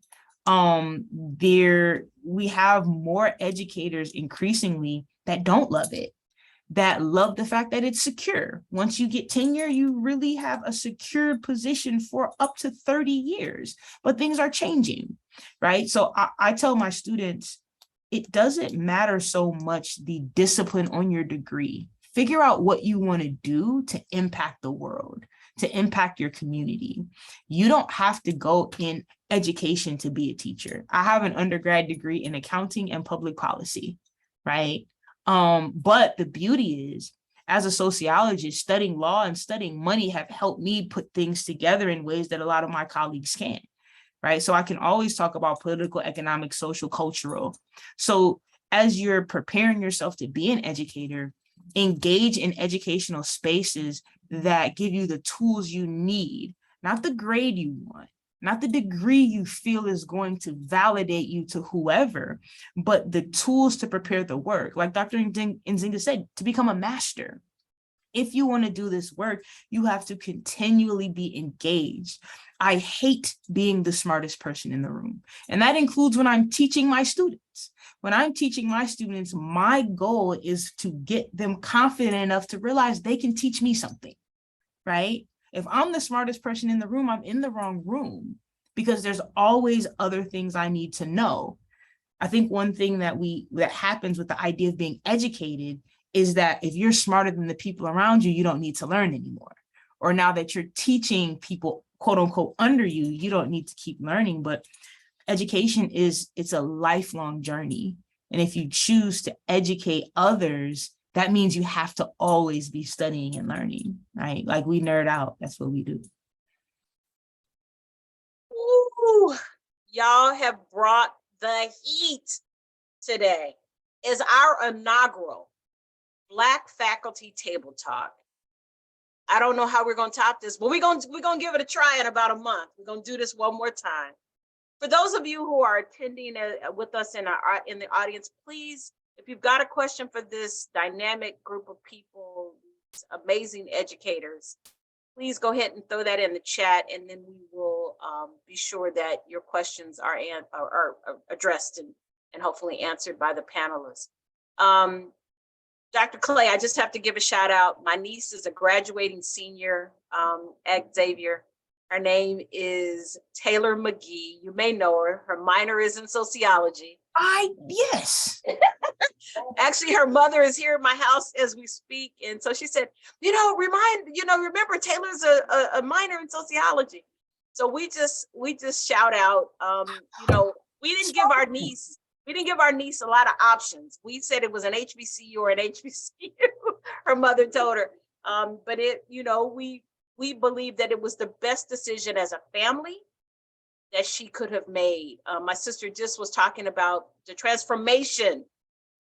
We have more educators increasingly that don't love it, that love the fact that it's secure. Once you get tenure, you really have a secure position for up to 30 years, but things are changing, right? So I tell my students, it doesn't matter so much the discipline on your degree. Figure out what you want to do to impact the world, to impact your community. You don't have to go in education to be a teacher. I have an undergrad degree in accounting and public policy, right? But the beauty is, as a sociologist, studying law and studying money have helped me put things together in ways that a lot of my colleagues can't. Right. So I can always talk about political, economic, social, cultural. So as you're preparing yourself to be an educator, engage in educational spaces that give you the tools you need, not the grade you want, not the degree you feel is going to validate you to whoever, but the tools to prepare the work. Like Dr. Nzinga said, to become a master. If you want to do this work, you have to continually be engaged. I hate being the smartest person in the room. And that includes when I'm teaching my students. When I'm teaching my students, my goal is to get them confident enough to realize they can teach me something, right? If I'm the smartest person in the room, I'm in the wrong room because there's always other things I need to know. I think one thing that happens with the idea of being educated is that if you're smarter than the people around you, you don't need to learn anymore. Or now that you're teaching people, quote unquote, under you, you don't need to keep learning. But education it's a lifelong journey. And if you choose to educate others, that means you have to always be studying and learning, right? Like we nerd out, that's what we do. Ooh, y'all have brought the heat today. Is our inaugural Black Faculty Table Talk. I don't know how we're going to top this, but we're going to give it a try in about a month. We're going to do this one more time. For those of you who are attending with us in the audience, please, if you've got a question for this dynamic group of people, amazing educators, please go ahead and throw that in the chat, and then we will be sure that your questions are addressed and hopefully answered by the panelists. Dr. Clay, I just have to give a shout out. My niece is a graduating senior at Xavier. Her name is Taylor McGee. You may know her. Her minor is in sociology. Yes. Actually, her mother is here at my house as we speak. And so she said, remember Taylor's a minor in sociology. So we just shout out, we didn't give our niece a lot of options. We said it was an HBCU or an HBCU, her mother told her. But we believe that it was the best decision as a family that she could have made. My sister just was talking about the transformation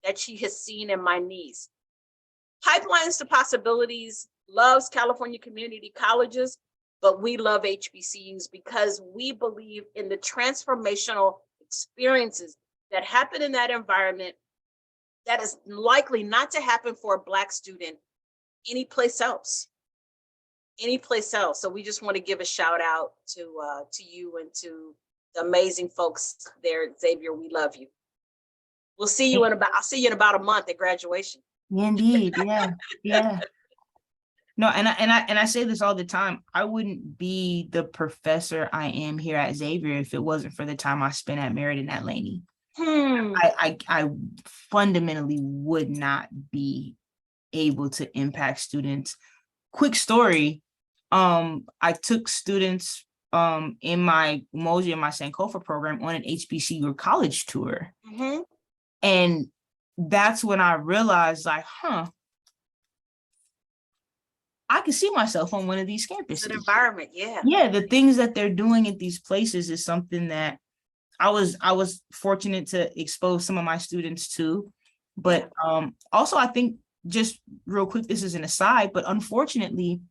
that she has seen in my niece. Pipelines to Possibilities loves California community colleges, but we love HBCUs because we believe in the transformational experiences that happen in that environment that is likely not to happen for a Black student anyplace else. So we just want to give a shout out to you and to the amazing folks there at Xavier. We love you. We'll see you I'll see you in about a month at graduation. Indeed, yeah, yeah. No, and I say this all the time. I wouldn't be the professor I am here at Xavier if it wasn't for the time I spent at Merritt and at Laney. I fundamentally would not be able to impact students. Quick story. I took students in my Umoja and my Sankofa program on an HBCU college tour. Mm-hmm. And that's when I realized, like, I could see myself on one of these campuses. It's an environment, yeah. Yeah, the things that they're doing at these places is something that I was fortunate to expose some of my students to. But also, I think, just real quick, this is an aside, but unfortunately,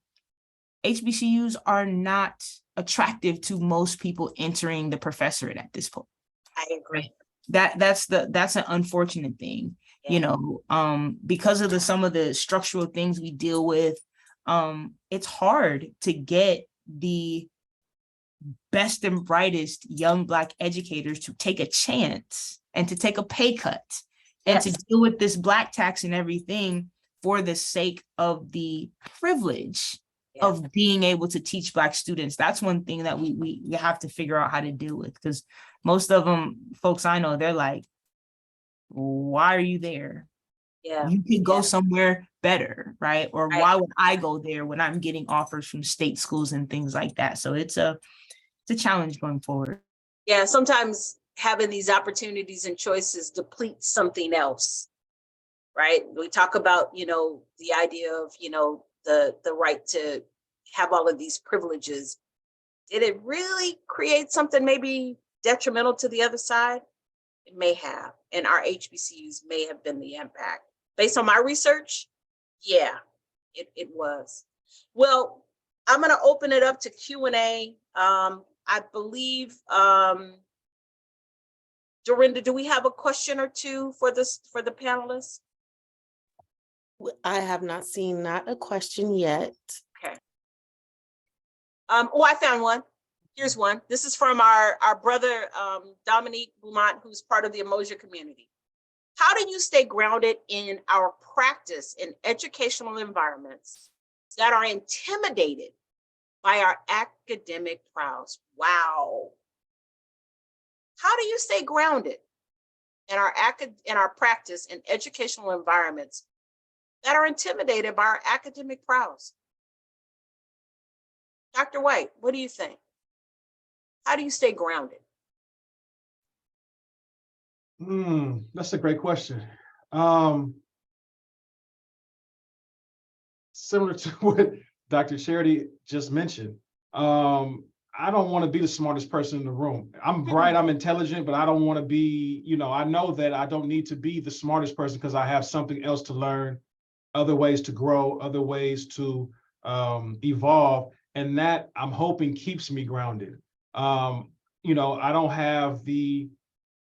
HBCUs are not attractive to most people entering the professorate at this point. I agree. That's an unfortunate thing, you know, because of some of the structural things we deal with. It's hard to get the best and brightest young Black educators to take a chance and to take a pay cut and to deal with this Black tax and everything for the sake of the privilege of being able to teach Black students. That's one thing that we have to figure out how to deal with, because most of them, folks I know, they're like, why are you there? Yeah, You could go somewhere better, right? Or why would I go there when I'm getting offers from state schools and things like that? So it's a challenge going forward. Yeah, sometimes having these opportunities and choices depletes something else, right? We talk about, you know, the idea of, you know, the right to have all of these privileges. Did it really create something maybe detrimental to the other side? It may have, and our HBCUs may have been the impact. Based on my research, yeah, it was. Well, I'm gonna open it up to Q&A. I believe, Dorinda, do we have a question or two for the panelists? I have not seen not a question yet. Okay. Oh, I found one. Here's one. This is from our brother, Dominique Beaumont, who's part of the Umoja community. How do you stay grounded in our practice in educational environments that are intimidated by our academic prowess? Wow. How do you stay grounded in our practice in educational environments that are intimidated by our academic prowess? Dr. White, what do you think? How do you stay grounded? That's a great question. Similar to what Dr. Charity just mentioned, I don't want to be the smartest person in the room. I'm bright, I'm intelligent, but I don't want to be, you know, I know that I don't need to be the smartest person because I have something else to learn, other ways to grow, other ways to evolve. And that, I'm hoping, keeps me grounded. You know, I don't have the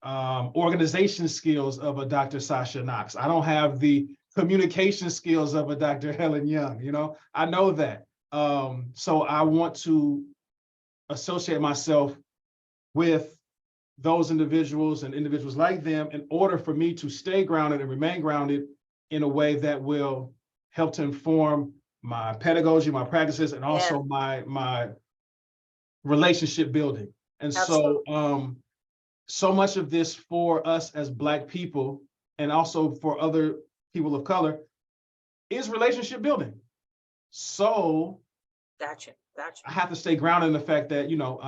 organization skills of a Dr. Sasha Knox. I don't have the communication skills of a Dr. Helen Young, you know, I know that. So I want to associate myself with those individuals and individuals like them in order for me to stay grounded and remain grounded in a way that will help to inform my pedagogy, my practices, and also my relationship building. And so, so much of this for us as Black people, and also for other people of color, is relationship building. So Gotcha. I have to stay grounded in the fact that, you know,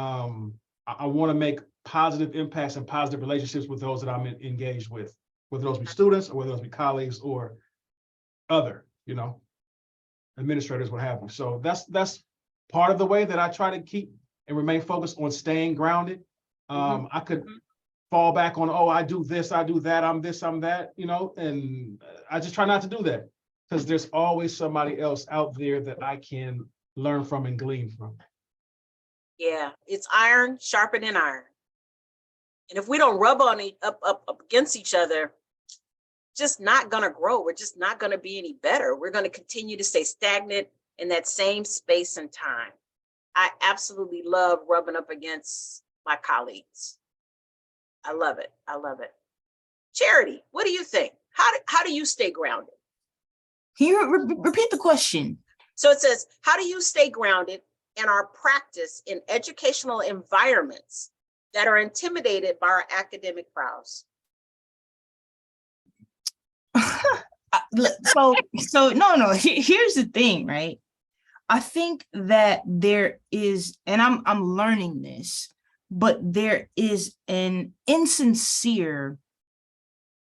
I want to make positive impacts and positive relationships with those that I'm engaged with, whether those be students or whether those be colleagues or other, you know, administrators, what have you. So that's part of the way that I try to keep and remain focused on staying grounded. I could fall back on, oh, I do this, I do that, I'm this, I'm that, you know, and I just try not to do that, because there's always somebody else out there that I can learn from and glean from. Yeah, it's iron sharpening iron. And if we don't rub on up against each other, just not gonna grow. We're just not gonna be any better. We're gonna continue to stay stagnant in that same space and time. I absolutely love rubbing up against my colleagues. I love it. I love it. Charity, what do you think? How do you stay grounded? Can you repeat the question? So it says, how do you stay grounded in our practice in educational environments that are intimidated by our academic prowess? So no, here's the thing, right? I think that there is, and I'm learning this, but there is an insincere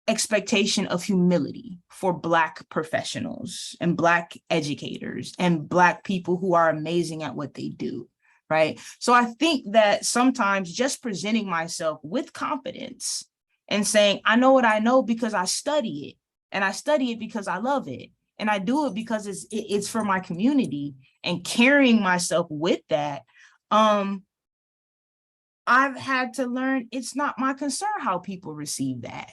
expectation of humility for Black professionals and Black educators and Black people who are amazing at what they do, right? So I think that sometimes just presenting myself with confidence and saying, I know what I know because I study it, and I study it because I love it, and I do it because it's for my community, and carrying myself with that, I've had to learn it's not my concern how people receive that.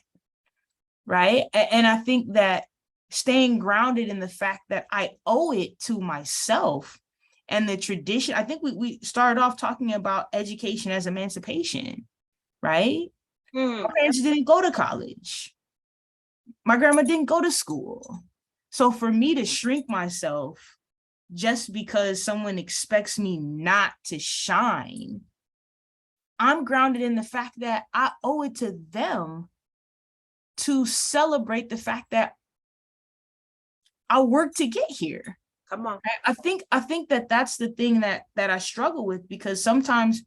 Right. And I think that staying grounded in the fact that I owe it to myself and the tradition, I think we started off talking about education as emancipation, right? My parents didn't go to college. My grandma didn't go to school. So for me to shrink myself just because someone expects me not to shine, I'm grounded in the fact that I owe it to them to celebrate the fact that I worked to get here. Come on. I think that that's the thing that I struggle with, because sometimes,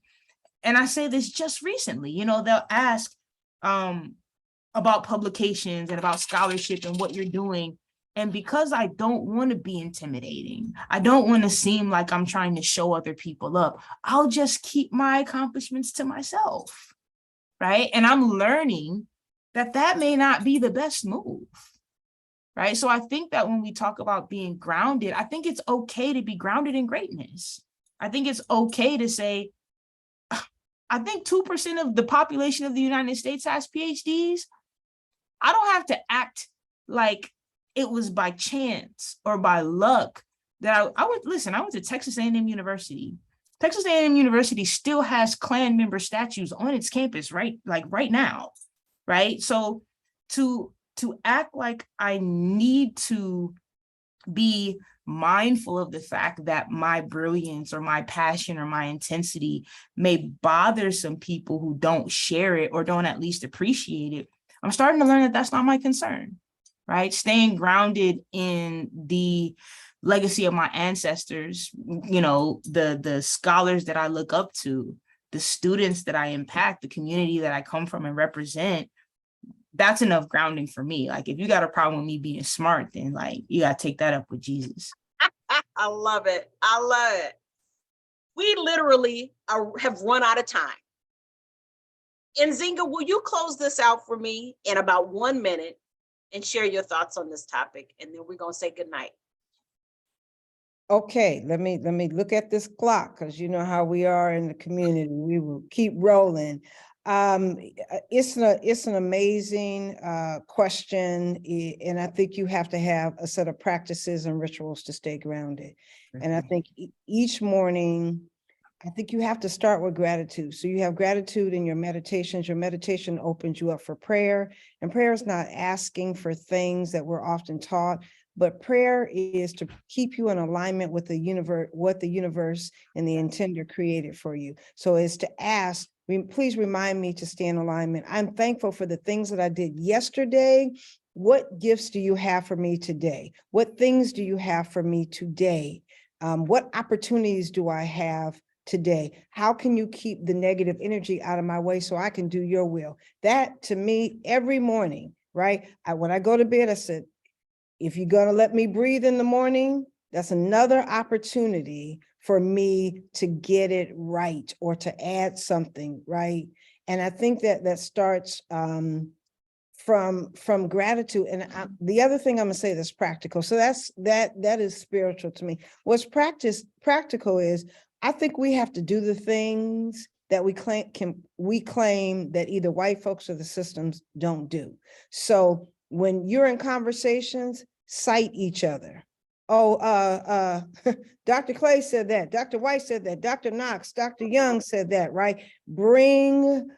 and I say this just recently, they'll ask about publications and about scholarship and what you're doing. And because I don't want to be intimidating, I don't want to seem like I'm trying to show other people up, I'll just keep my accomplishments to myself, right? And I'm learning that may not be the best move, right? So I think that when we talk about being grounded, I think it's okay to be grounded in greatness. I think it's okay to say, I think 2% of the population of the United States has PhDs. I don't have to act like it was by chance or by luck that I went to Texas A&M University. Texas A&M University still has Klan member statues on its campus right now. Right. So to act like I need to be mindful of the fact that my brilliance or my passion or my intensity may bother some people who don't share it or don't at least appreciate it, I'm starting to learn that that's not my concern. Right. Staying grounded in the legacy of my ancestors, the scholars that I look up to, the students that I impact, the community that I come from and represent, that's enough grounding for me. Like, if you got a problem with me being smart, then you got to take that up with Jesus. I love it. I love it. We literally have run out of time. Nzinga, will you close this out for me in about 1 minute and share your thoughts on this topic? And then we're going to say goodnight. Okay, let me look at this clock, because you know how we are in the community. We will keep rolling. It's an amazing question, and I think you have to have a set of practices and rituals to stay grounded. And I think each morning, I think you have to start with gratitude. So you have gratitude in your meditations. Your meditation opens you up for prayer, and prayer is not asking for things that we're often taught, but prayer is to keep you in alignment with the universe, what the universe and the intender created for you. So it's to ask, please remind me to stay in alignment. I'm thankful for the things that I did yesterday. What gifts do you have for me today? What things do you have for me today? What opportunities do I have today? How can you keep the negative energy out of my way so I can do your will? That, to me, every morning, right? When I go to bed, I said, if you're going to let me breathe in the morning, that's another opportunity for me to get it right or to add something, right? And I think that starts from gratitude. And the other thing I'm gonna say that's practical. So that is spiritual to me. What's practical is, I think we have to do the things that we claim that either white folks or the systems don't do. So when you're in conversations, cite each other. Oh, Dr. Clay said that, Dr. White said that, Dr. Knox, Dr. Young said that, right? Bring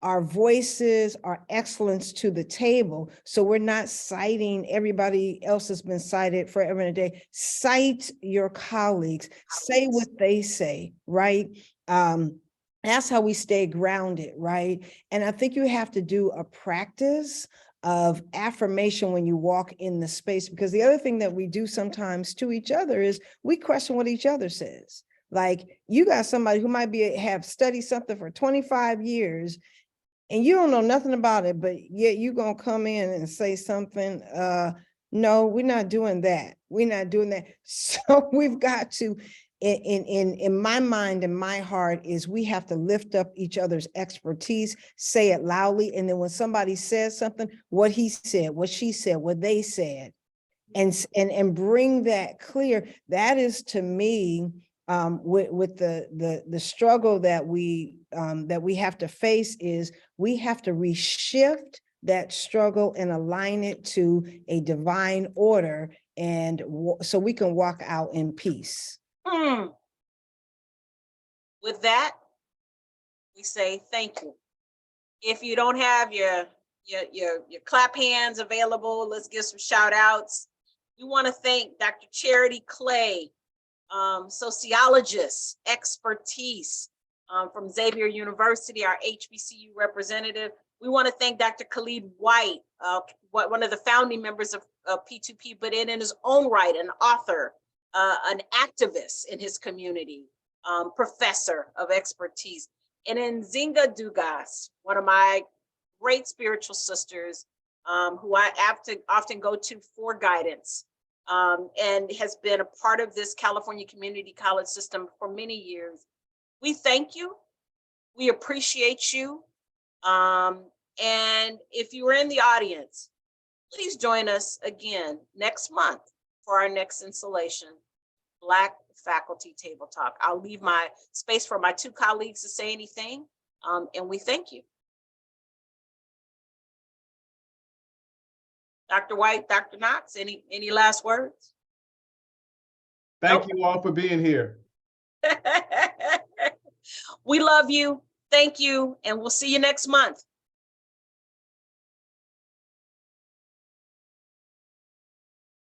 our voices, our excellence to the table. So we're not citing everybody else has been cited forever and a day. Cite your colleagues, say what they say, right? That's how we stay grounded, right? And I think you have to do a practice of affirmation when you walk in the space, because the other thing that we do sometimes to each other is we question what each other says. Like you got somebody who might have studied something for 25 years and you don't know nothing about it, but yet you gonna come in and say something. No, we're not doing that. We're not doing that. So we've got to, in my mind and my heart, is we have to lift up each other's expertise, say it loudly, and then when somebody says something, what he said, what she said, what they said, and bring that clear. That is to me, with the struggle that we have to face, is we have to reshift that struggle and align it to a divine order, and so we can walk out in peace. With that, we say thank you. If you don't have your clap hands available, let's give some shout outs. We want to thank Dr. Charity Clay, sociologist, expertise from Xavier University, our HBCU representative. We want to thank Dr. Khalid White, one of the founding members of P2P, but in his own right, an author, an activist in his community, professor of expertise. And then Zinga Dugas, one of my great spiritual sisters, who I often go to for guidance, and has been a part of this California community college system for many years. We thank you. We appreciate you. And if you are in the audience, please join us again next month for our next installation, Black Faculty Table Talk. I'll leave my space for my two colleagues to say anything, and we thank you. Dr. White, Dr. Knox, any last words? Thank you all for being here. We love you. Thank you. And we'll see you next month.